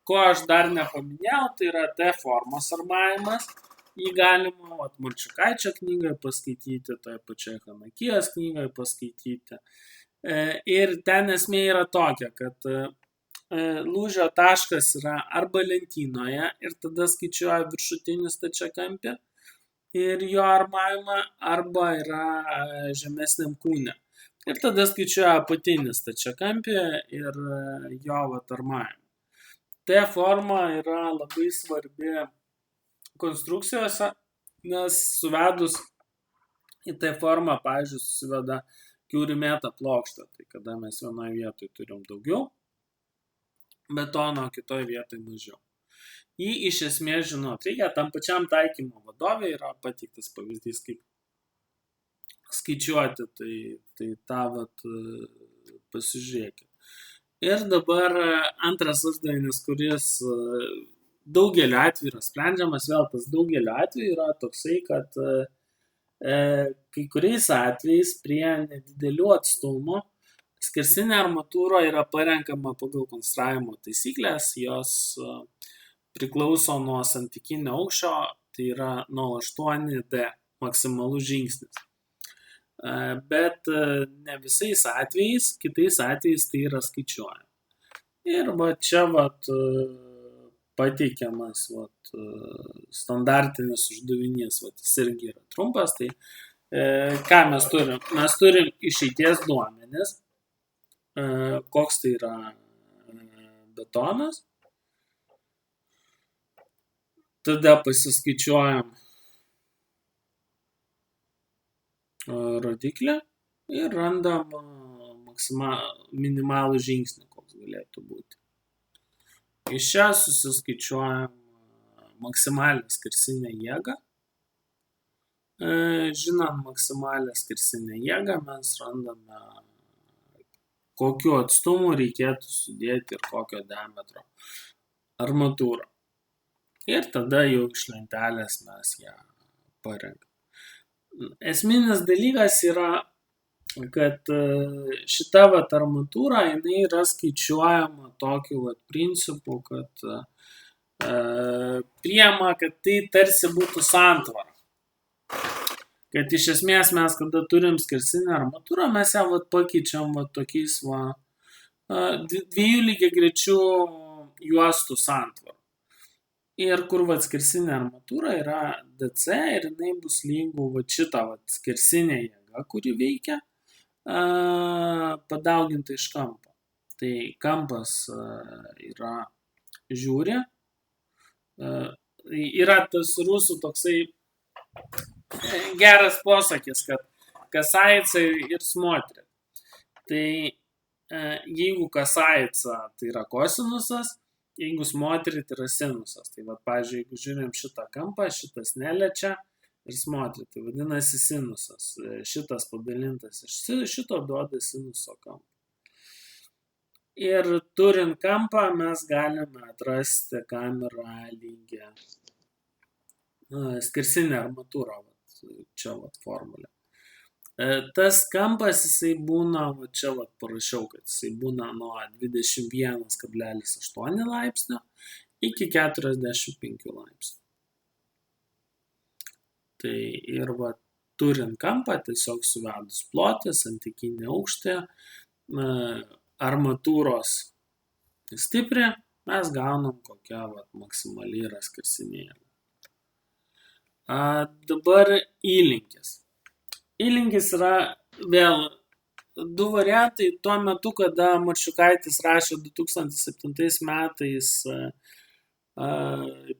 ko aš dar nepaminėjau, tai yra T formos armavimas. Jį galima Marčiukaičio knygoje paskaityti, toje pačioje Hanakijos knygoje paskaityti. Ir ten esmė yra tokia, kad lūžio taškas yra arba lentynoje ir tada skaičiuoja viršutinį stačiakampį ir jo armavimą, arba yra žemesniam kūne. Ir tada skaičiuoja apatinį stačiakampį ir jo armavimą. T forma yra labai svarbi konstrukcijose, nes suvedus į T formą, pavyzdžiui, susiveda kiaurimėta plokštė, tai kada mes vienoje vietoje turim daugiau betono, kitoje vietoje mažiau. Jį iš esmės žinot reikia, tam pačiam taikymo vadovė yra pateiktas pavyzdys, kaip skaičiuoti, tai tą pasižiūrėkit. Ir dabar antras uždavinys, kuris daugeliu atveju yra sprendžiamas, vėl tas daugeliu atveju yra toksai, kad kai kuriais atvejais prie nedidelių atstumų skersinė armatūra yra parenkama pagal konstravimo taisyklės, jos priklauso nuo santykinio aukščio, tai yra 0,8D maksimalus žingsnis. Bet ne visais atvejais, kitais atvejais tai yra skaičiuojama. Ir čia pateikiamas standartinis uždavinys, jis irgi yra trumpas, tai ką mes turim? Mes turim išeities duomenis, koks tai yra betonas, tada pasiskaičiuojam rodiklį ir randam minimalų žingsnį, koks galėtų būti. Iš čia susiskaičiuojam maksimalią skersinę jėgą. Žinant maksimalią skersinę jėgą, mes randame, kokiu atstumu reikėtų sudėti ir kokio diametro armatūrą. Ir tada jau iš lentelės mes ją parenkam. Esminis dalykas yra, kad šita armatūra jinai yra skaičiuojama tokiu principu, kad priima, kad tai tarsi būtų santvara. Kad iš esmės mes, kada turim skersinę armatūrą, mes ją pakeičiam tokiais dviejų lygiagrečių juostų santvarą. Ir kur skersinė armatūra yra DC ir jinai bus lygų šitą skersinę jėgą, kuri veikia, padauginta iš kampo. Tai kampas yra žiūri. Yra tas rusų toksai geras posakis, kad kasaica ir smotrė. Tai jeigu kasaica tai yra kosinusas, jeigu smotrė tai yra sinusas. Tai pavyzdžiui, jeigu žiūrim šitą kampą, šitas neliečia ir smotrė, tai vadinasi sinusas. Šitas padalintas iš šito duoda sinuso kampą. Ir turint kampą mes galime atrasti, kam yra lygia skersinė armatūra, čia formulė. Tas kampas, jisai būna, čia parašiau, kad jisai būna nuo 21,8 laipsnio iki 45 laipsnių. Tai ir turint kampą, tiesiog suvedus plotį, santykinį aukštį, armatūros stiprią, mes gaunam kokia maksimali yra skersinė. Dabar įlinkis. Įlinkis yra vėl du variantai. Tuo metu, kada Marčiukaitis rašė 2007 metais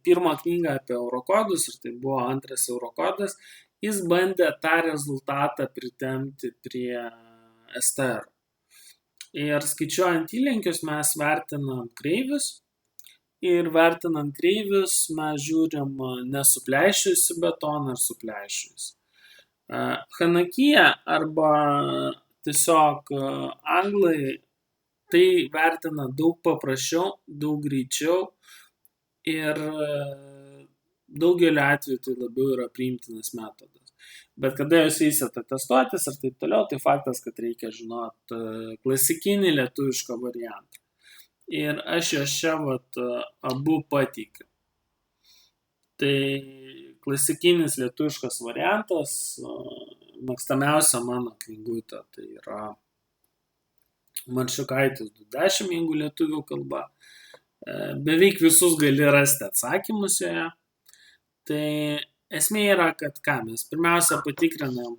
pirmą knygą apie eurokodus, ir tai buvo antras eurokodas, jis bandė tą rezultatą pritempti prie STR. Ir skaičiuojant įlinkius mes vertinam kreivius. Ir vertinant kreivius mes žiūrim nesupleiščiusi betoną ir supleiščiusi. Hanakija arba tiesiog anglai tai vertina daug paprasčiau, daug greičiau ir daugeliu atveju tai labiau yra priimtinas metodas. Bet kada jūs eisite testuotis ir taip toliau, tai faktas, kad reikia žinoti klasikinį lietuvišką variantą. Ir aš juos čia abu pateikiu. Tai klasikinis lietuviškas variantas, mėgstamiausia mano knygutė, tai yra Marčiukaitis 20, jeigu lietuvių kalba. Beveik visus gali rasti atsakymus joje. Tai esmė yra, kad ką mes pirmiausia patikrinam,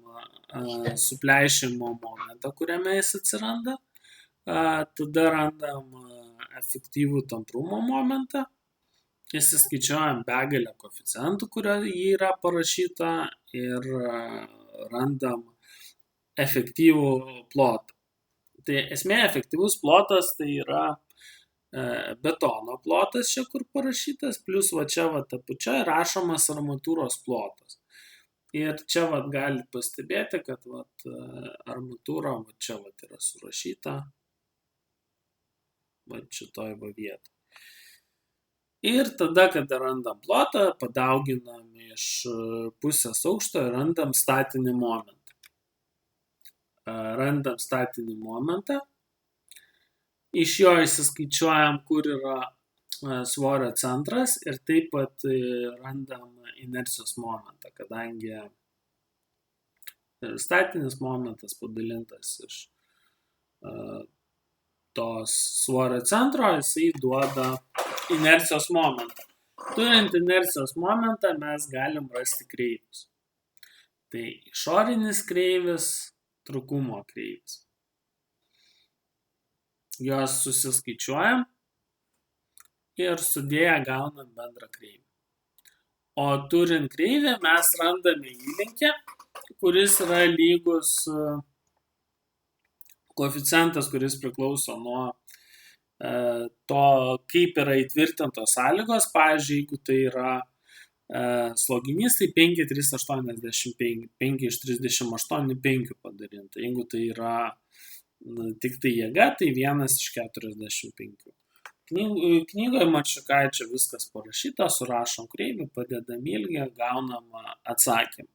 supleišimo momentą, kuriame jis atsiranda. Tada randam efektyvų tamprumo momentą. Įsiskaičiuojam begalę koeficientų, kurio jį yra parašyta ir randam efektyvų plotą. Tai esmė efektyvus plotas tai yra betono plotas čia, kur parašytas, plus va čia va apačioje rašomas armatūros plotas. Ir čia va galit pastebėti, kad va armatūra va čia va yra surašyta va šitoj va vietoj. Ir tada, kada randam plotą, padauginam iš pusės aukšto ir randam statinį momentą. Randam statinį momentą. Iš jo įsiskaičiuojam, kur yra svorio centras ir taip pat randam inercijos momentą, kadangi statinis momentas padalintas iš tos svorio centro, jisai duoda inercijos momentą. Turint inercijos momentą mes galim rasti kreivius. Tai išorinis kreivis, trūkumo kreivis. Jos susiskaičiuojam ir sudėję gaunam bendrą kreivį. O turint kreivį mes randame įlinkį, kuris yra lygus koeficientas, kuris priklauso nuo to, kaip yra įtvirtintos sąlygos. Pavyzdžiui, jeigu tai yra sloginys, tai 5,385, 5 iš 38, 5 padarinta. Jeigu tai yra tik tai jėga, tai 1 iš 45. Knygoje Marčiukaičio viskas parašyta, surašom kreivį, padedam ilgį, gaunam atsakymą.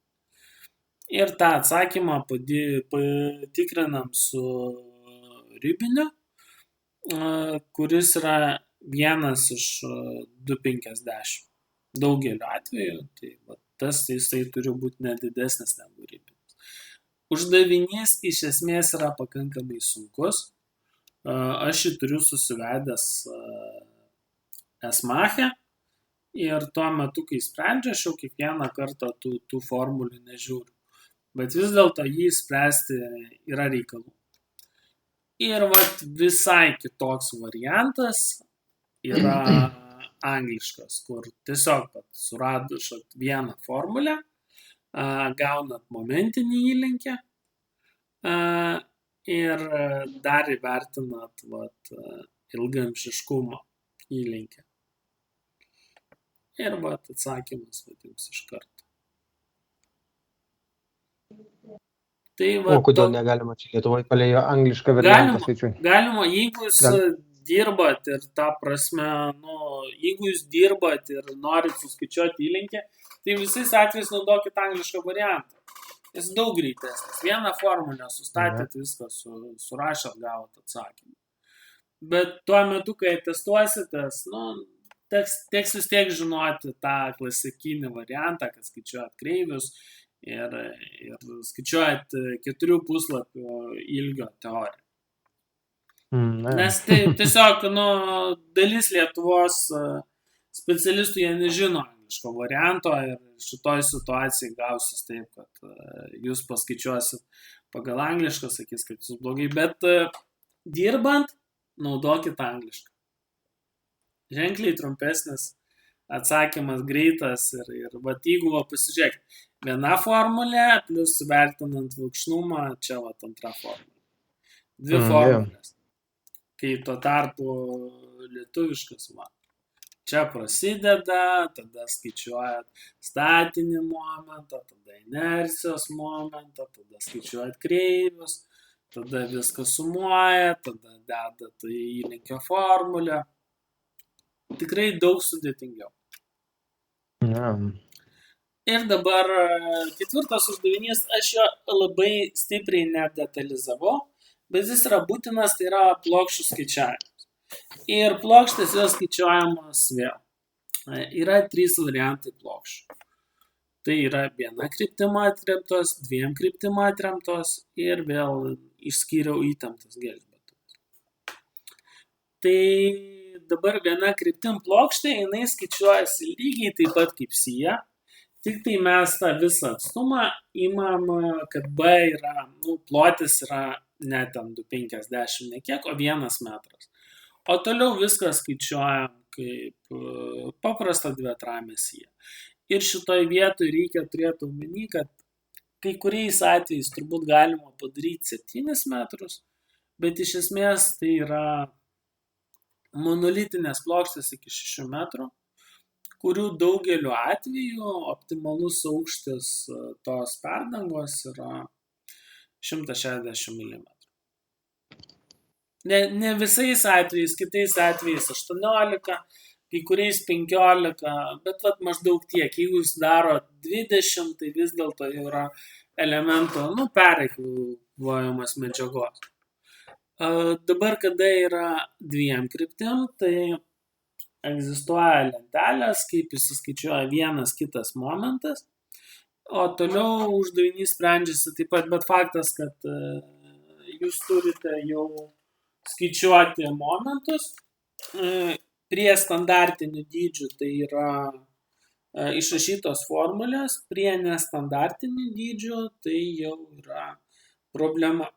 Ir tą atsakymą patikrinam su ribiniu, kuris yra 1 iš 250. Daugeliu atveju, tai tas jisai turi būti nedidesnis negu ribinis. Uždavinys iš esmės yra pakankamai sunkus. Aš jį turiu susivedęs esmache ir tuo metu, kai sprendžiu, aš jau kiekvieną kartą tų formulių nežiūriu. Bet vis dėlto jį spręsti yra reikalų. Ir visai kitoks variantas yra angliškas, kur tiesiog suradus vieną formulę, gaunat momentinį įlinkį ir dar įvertinat ilgaamžiškumo įlinkį. Ir atsakymas jums iš karto. Tai,
o kodėl negalima čia Lietuvoje palėjo anglišką variantą skaičiuoti?
Galima, jeigu jūs dirbat ir ta prasme, jeigu jūs dirbat ir norit suskaičiuoti įlinkį, tai visais atvejais naudokit anglišką variantą. Jis daug greitesnis. Vieną formulę sustatėt, viską surašėt, gavot atsakymą. Bet tuo metu, kai testuositės, teks vis tiek žinoti tą klasikinį variantą, kad skaičiuojat kreivius ir skaičiuojat 4 puslapių ilgio teoriją. Nes tai tiesiog, dalis Lietuvos specialistų jie nežino angliško varianto ir šitoj situacijai gausis taip, kad jūs paskaičiuosit pagal anglišką, sakys, kad jūs blogai, bet dirbant, naudokit anglišką. Ženkliai trumpesnis atsakymas, greitas ir jeigu pasižiūrėkit, viena formulė plus vertinant vilkšnumą, čia antra formulė. 2 formulės. Kai tuo tarpu lietuviškas čia prasideda, tada skaičiuojat statinį momentą, tada inercijos momentą, tada skaičiuojat kreivius, tada viską sumuojat, tada dedat į įlinkio formulę. Tikrai daug sudėtingiau. Ir dabar 4 uždavinys, aš jo labai stipriai nedetalizavau, bet jis yra būtinas, tai yra plokščių skaičiavimas. Ir plokštės jos skaičiuojamos vėl. Yra 3 variantai plokščių. Tai yra viena kryptim atremtos, 2 kryptim atremtos ir vėl išskyriau įtemptas gelžbetonus. Tai dabar viena kryptim plokštė, jinai skaičiuojasi lygiai taip pat kaip sija, Tik tai mes tą visą atstumą imam, kad B yra, plotis yra ne ten 2,50 ne kiek, o 1 metras. O toliau viską skaičiuojam kaip paprastą dviatramę siją. Ir šitoj vietoj reikia turėti omeny, kad kai kuriais atvejais turbūt galima padaryti 7 metrus, bet iš esmės tai yra monolitinės plokštės iki 6 metrų, kurių daugeliu atveju optimalus aukštis tos perdangos yra 160 mm. Ne visais atvejais, kitais atvejais 18, kai kuriais 15, bet maždaug tiek. Jeigu jūs daro 20, tai vis dėlto yra elemento, pereikvojamas medžiagos. Dabar, kada yra 2 kryptim, tai egzistuoja lentelės, kaip įsiskaičiuoja vienas kitas momentas, o toliau uždavinys sprendžiasi taip pat, bet faktas, kad jūs turite jau skaičiuoti momentus prie standartinių dydžių, tai yra išrašytos formulės, prie nestandartinių dydžių, tai jau yra problema.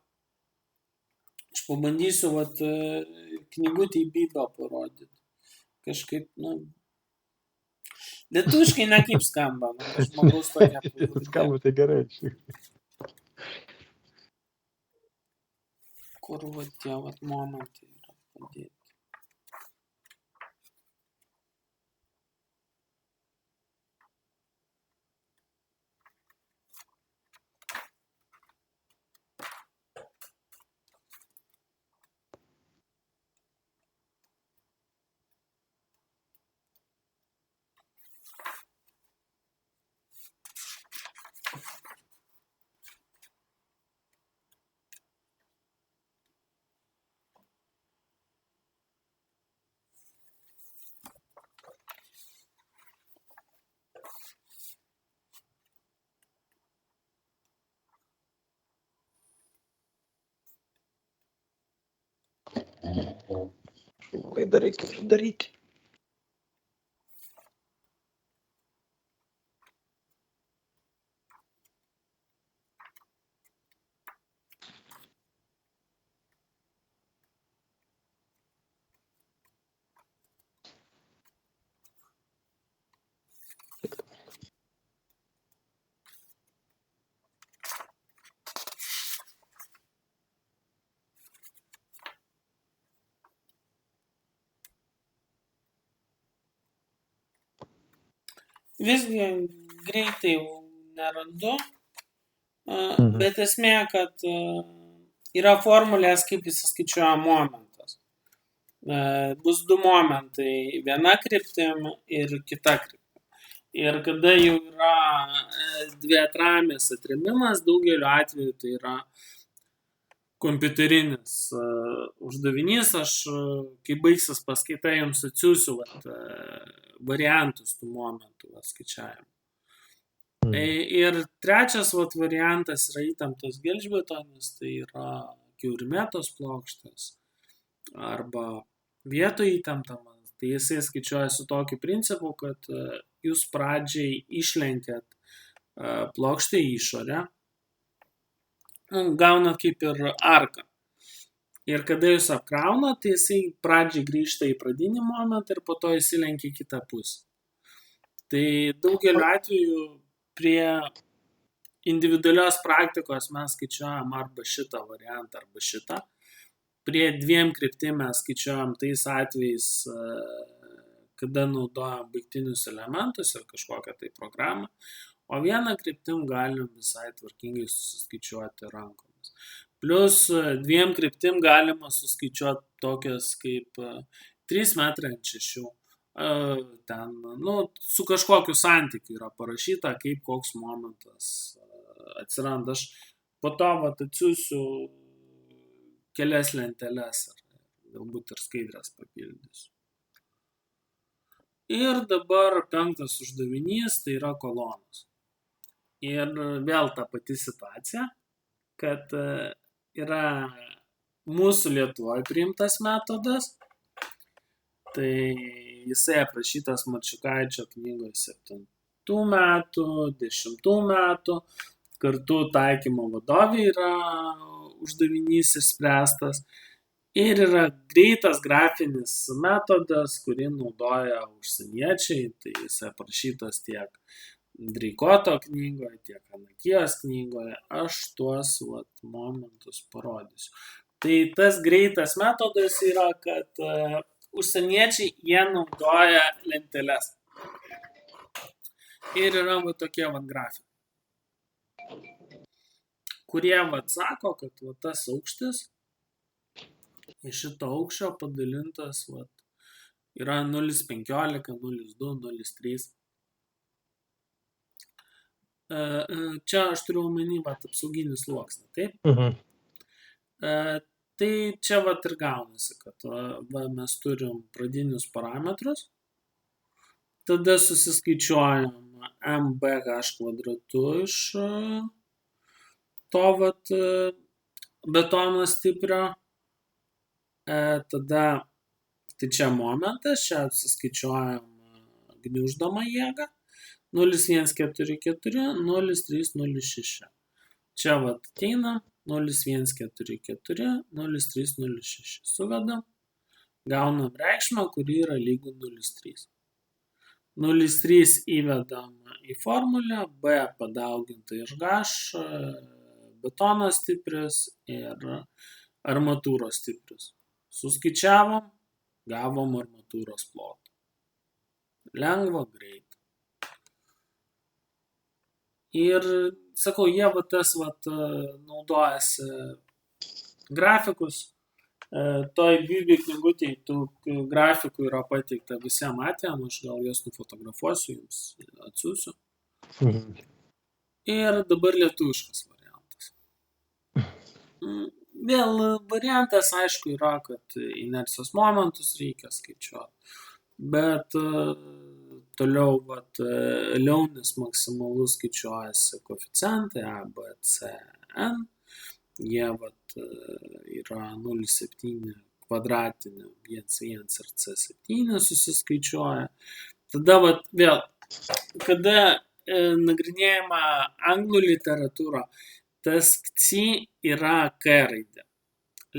Aš pabandysiu knygutį Bido parodyti. Kažkaip, lietuviškai ne kaip skamba, žmogus tokia.
Skamba tai gerai.
Kur tie momentai yra padėti.
Laidą reikia daryti.
Visgi greitai nerandu, bet esmė, kad yra formulės, kaip įsiskaičiuoja momentas. Bus 2 momentai, viena kryptim ir kita kryptim. Ir kada jau yra dviatramės atrėmimas, daugeliu atveju tai yra kompiuterinis uždavinys. Aš, kai baigsis paskaita, jums atsiųsiu variantus tų momentų skaičiavimų. Ir trečias variantas yra įtemptas gelžbetonis, tai yra kiaurimetos plokštės arba vietoj įtemptamas. Tai jisai skaičiuoja su tokiu principu, kad jūs pradžiai išlenkėt plokštę į išorę, gaunat kaip ir arką. Ir kada jūs apkraunat, tai jisai pradžiai grįžta į pradinį momentą ir po to įsilenkia į kitą pusę. Tai daugeliu atveju prie individualios praktikos mes skaičiuojam arba šitą variantą, arba šitą. Prie 2 kryptim mes skaičiuojam tais atvejais, kada naudojam baigtinius elementus ir kažkokią tai programą, o 1 kryptim galim visai tvarkingai susiskaičiuoti rankomis. Plus 2 kryptim galima suskaičiuoti tokias kaip 3 metrai ant 6. Ten, su kažkokiu santykiu yra parašyta, kaip koks momentas atsiranda. Aš po to atsiųsiu kelias lenteles ir galbūt ir skaidrės papildysiu. Ir dabar 5 uždavinys, tai yra kolonos. Ir vėl ta pati situacija, kad yra mūsų Lietuvoje priimtas metodas, tai jisai aprašytas Marčiukaičio knygoje 7 metų, 10 metų, kartu taikymo vadovė yra uždavinys išspręstas ir yra greitas grafinis metodas, kurį naudoja užsieniečiai, tai jis aprašytas tiek Dreikoto knygoje, tiek Anakijos knygoje, aš tuos momentus parodysiu. Tai tas greitas metodas yra, kad užsieniečiai jie naudoja lenteles. Ir yra tokie grafikai, kurie sako, kad tas aukštis iš šito aukščio padalintas yra 0,15, 0,2, 0,3. Čia aš turiu omeny apsauginį sluoksnį, taip? Tai čia ir gaunasi, kad mes turim pradinius parametrus, tada susiskaičiuojam MBH kvadratu iš to betono stiprio, tada tai čia momentas, čia susiskaičiuojam gniuždomą jėgą, 0,144, 0,306. Čia ateina 0,144, 0,306. Suvedam, gaunam reikšmę, kuri yra lygu 0,3. 0,3 įvedam į formulę, B padauginta iš H, betono stipris ir armatūros stipris. Suskaičiavom, gavom armatūros plotą. Lengva, greit. Ir, sakau, jie naudojasi grafikus. Toj Bibi knygutėj tų grafikų yra pateikta visiems atvejams, aš gal jas nufotografuosiu, jums atsiųsiu. Ir dabar lietuviškas variantas. Vėl variantas, aišku, yra, kad inercijos momentus reikia skaičiuoti, bet toliau liaunis maksimalus skaičiuojasi koeficientai A, B, C, N. Jie yra 0,7 kvadratinė 1,1 ir C7 susiskaičiuoja. Tada vėl, kada nagrinėjama anglų literatūra, tas C yra K raidė.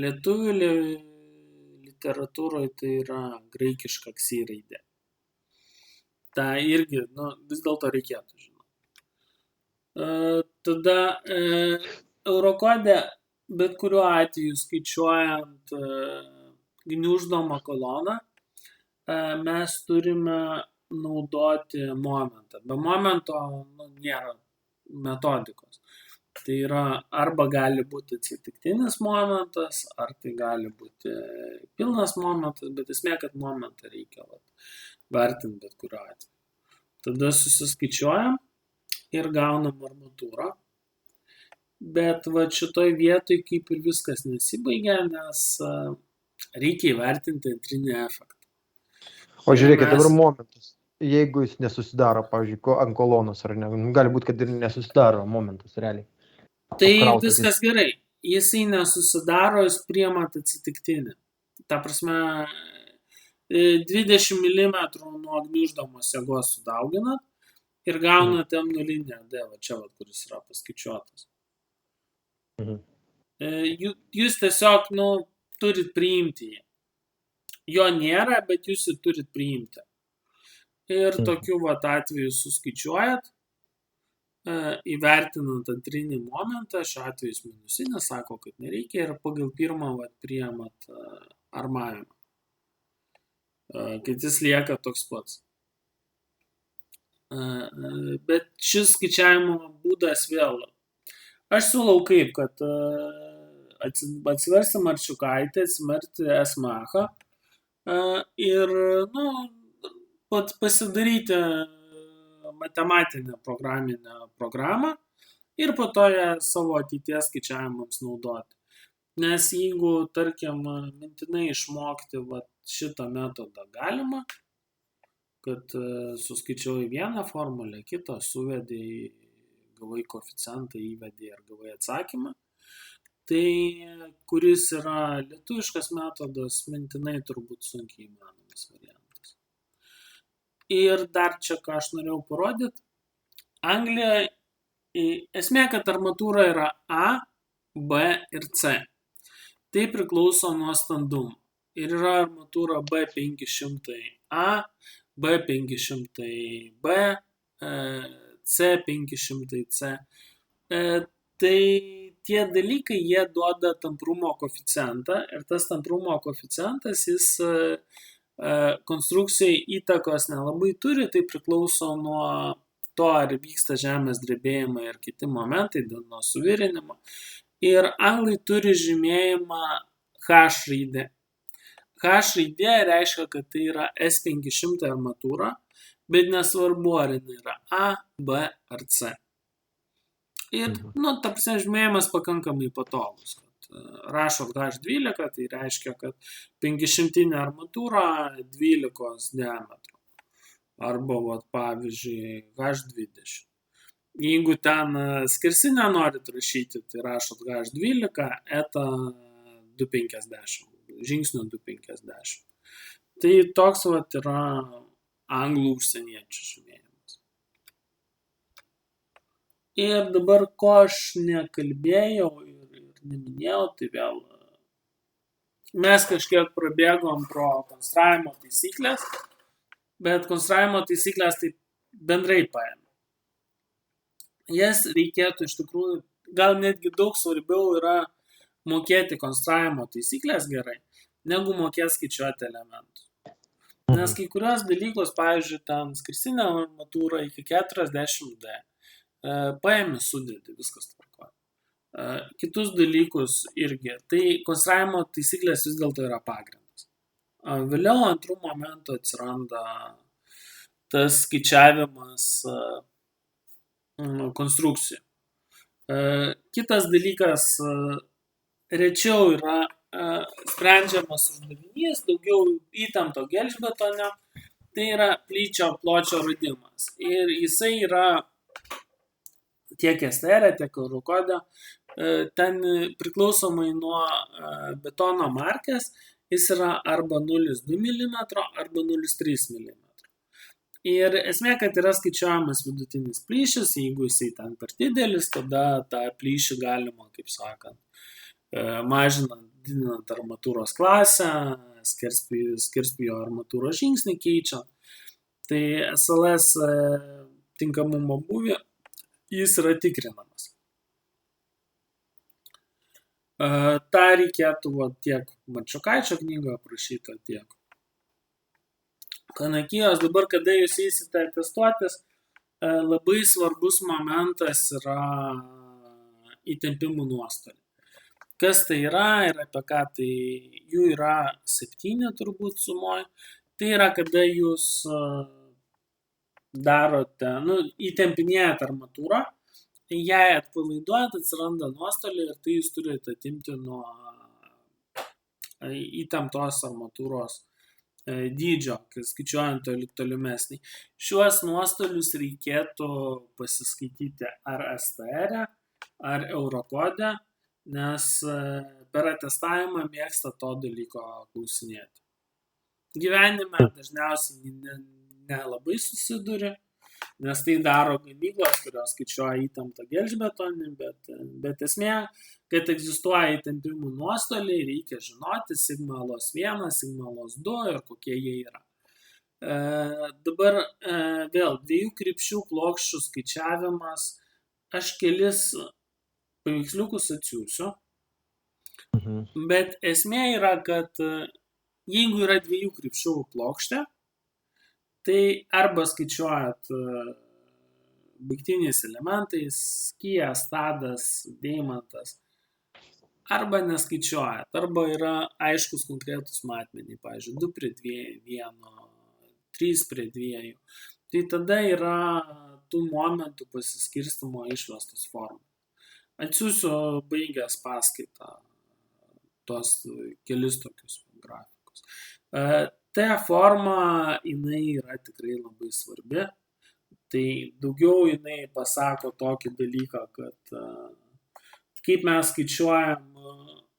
Lietuvių literatūroje tai yra graikiška X raidė. Tai irgi, vis dėlto reikėtų žinoti. Tada Eurokode, bet kuriuo atveju skaičiuojant gniuždomą koloną, mes turime naudoti momentą. Be momento nėra metodikos. Tai yra arba gali būti atsitiktinis momentas, ar tai gali būti pilnas momentas, bet esmė, kad momentą reikia vertinti bet kuriuo atveju. Tada susiskaičiuojam ir gaunam armatūrą. Bet šitoj vietoj kaip ir viskas nesibaigia, nes reikia įvertinti antrinį efektą.
O žiūrėkit, dabar momentas. Jeigu jis nesusidaro, pavyzdžiui, ant kolonos ar ne, gali būti, kad ir nesusidaro momentas realiai.
Tai viskas gerai. Jisai nesusidaro, jis priimat atsitiktinį. Ta prasme, 20 mm nuo gniuždomos jėgos sudauginat ir gaunat M0 D, čia, kuris yra paskaičiuotas. Jūs tiesiog, turit priimti jį. Jo nėra, bet jūs jį turit priimti. Ir tokiu atveju suskaičiuojat, įvertinant antrinį momentą, šiuo atveju minusinį, sako, kad nereikia, ir pagal pirmą priimat armavimą. Kad jis lieka toks pats. Bet šis skaičiavimo būdas vėl. Aš siūlau kaip, kad atsiversti Marčiukaitę, atsimerti Esmachą ir pasidaryti matematinę programinę programą ir po to ją savo ateities skaičiavimams naudoti. Nes jeigu, tarkim, mintinai išmokti šitą metodą galima, kad suskaičiavai vieną formulę, kitą suvedai, gavai koeficientą, įvedai ir gavai atsakymą, tai kuris yra lietuviškas metodas, mintinai turbūt sunkiai įmanomas variantas. Ir dar čia, ką aš norėjau parodyti, Anglijoje esmė, kad armatūra yra A, B ir C. Tai priklauso nuo standumo. Ir yra armatūra B500A, B500B, C500C. Tai tie dalykai, jie duoda tamprumo koeficientą ir tas tamprumo koeficientas, jis konstrukcijai įtakos nelabai turi, tai priklauso nuo to, ar vyksta žemės drebėjimai ir kiti momentai, nuo suvirinimo. Ir anglai turi žymėjimą H raidė. H raidė reiškia, kad tai yra S500 armatūra, bet nesvarbu, ar jinai yra A, B ar C. Ir, ta prasme, žymėjimas pakankamai patogus. Rašot H12, tai reiškia, kad 500 armatūra 12 diametro. Arba, pavyzdžiui, H20. Jeigu ten skersinę norit rašyti, tai rašot H12, eta 250, žingsnių 250. Tai toks yra anglų užsieniečių žymėjimas. Ir dabar, ko aš nekalbėjau ir neminėjau, tai vėl mes kažkiek prabėgom pro konstravimo taisyklės, bet konstravimo taisyklės tai bendrai paėmė. Jas reikėtų iš tikrųjų, gal netgi daug svarbiau yra mokėti konstravimo taisyklės gerai, negu mokėti skaičiuoti elementus. Nes kai kurios dalykus, pavyzdžiui, ten skersinė armatūra iki 40D, paėmė sudėti, viskas tvarkoja. Kitus dalykus irgi. Tai konstravimo taisyklės vis dėlto yra pagrindas. Vėliau antrų momentų atsiranda tas skaičiavimas konstrukcijų. Kitas dalykas, rečiau yra sprendžiamas uždavinys, daugiau įtempto gelžbetonio, tai yra plyčio pločio radimas. Ir jisai yra tiek STR, tiek Eurokode, ten priklausomai nuo betono markės, jis yra arba 0,2 mm, arba 0,3 mm. Ir esmė, kad yra skaičiuojamas vidutinis plyšis, jeigu jisai ten per didelis, tada tą plyšį galima, kaip sakant, mažinant, didinant armatūros klasę, skerspjūvio armatūros žingsnį keičiant. Tai SLS tinkamumo būvį, jis yra tikrinamas. Ta reikėtų tiek Marčiukaičio knygoje aprašyta, tiek Kanakijos. Dabar, kada jūs eisite testuotis, labai svarbus momentas yra įtempimų nuostoliai. Kas tai yra ir apie ką, tai jų yra 7 turbūt sumoje. Tai yra, kada jūs darote, įtempinėjate armatūrą, jei atpalaiduojat, atsiranda nuostoliai ir tai jūs turite atimti nuo įtemptos armatūros dydžio, skaičiuojant tolimesnį. Šiuos nuostolius reikėtų pasiskaityti ar STR, ar Eurokode, nes per atestavimą mėgsta to dalyko klausinėti. Gyvenime dažniausiai nelabai susiduri, nes tai daro gamyklos, kurios skaičiuoja įtemptą gelžbetonį, bet esmė, kad egzistuoja įtempimų nuostoliai, reikia žinoti sigma los 1, sigma los 2 ir kokie jie yra. Dabar vėl 2 krypčių plokščių skaičiavimas, aš kelis paveiksliukus atsiųsiu, bet esmė yra, kad jeigu yra 2 krypčių plokštė, tai arba skaičiuojat baigtiniais elementais, skijas, stadas, deimantas, arba neskaičiuojat, arba yra aiškus konkretus matmeniai, pavyzdžiui, 2 prie 1, 3 prie 2. Tai tada yra tų momentų pasiskirstimo išvestos formos. Atsiųsiu baigęs paskaitą tos kelis tokius grafikus. Ta forma, jinai yra tikrai labai svarbi. Tai daugiau jinai pasako tokį dalyką, kad kaip mes skaičiuojam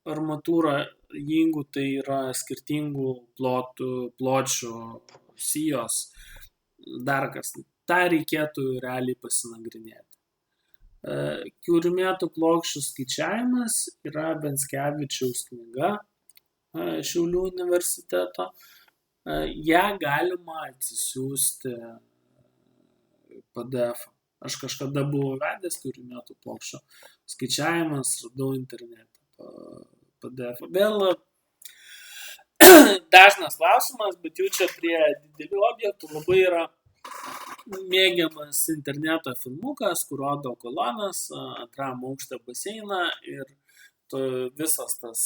armatūrą, jeigu tai yra skirtingų pločių sijos, dar kas. tą reikėtų realiai pasinagrinėti. Kiaurimėtų plokščių skaičiavimas yra Venckevičiaus knyga Šiaulių universiteto. Ją galima atsisiųsti PDF. Aš kažkada buvau vedęs kiaurimėtų plokščių skaičiavimas, radau internete PDF. Vėl dažnas klausimas, bet jau čia prie didelių objektų labai yra mėgiamas interneto filmukas, kur rodo kolonas, antram aukšte baseiną ir visas tas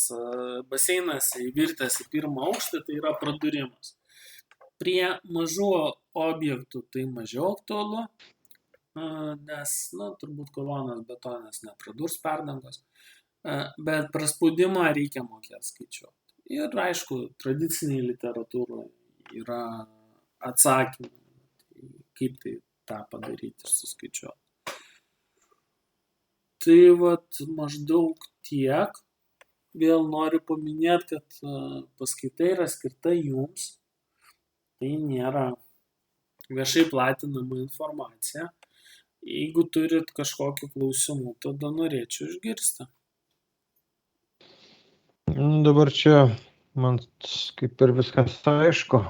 baseinas įvirtęs į pirmą aukštą, tai yra pradūrimas. Prie mažų objektų tai mažiau aktualu, nes, turbūt kolonas betonas nepradurs perdangos, bet praspaudimą reikia mokėti skaičiuoti. Ir, aišku, tradiciniai literatūroje yra atsakymai, kaip tai tą padaryti ir suskaičiuoti. Tai maždaug tiek. Vėl noriu paminėti, kad paskaita yra skirta jums. Tai nėra viešai platinama informacija. Jeigu turit kažkokių klausimų, tada norėčiau išgirsti.
Dabar čia man kaip ir viskas aišku.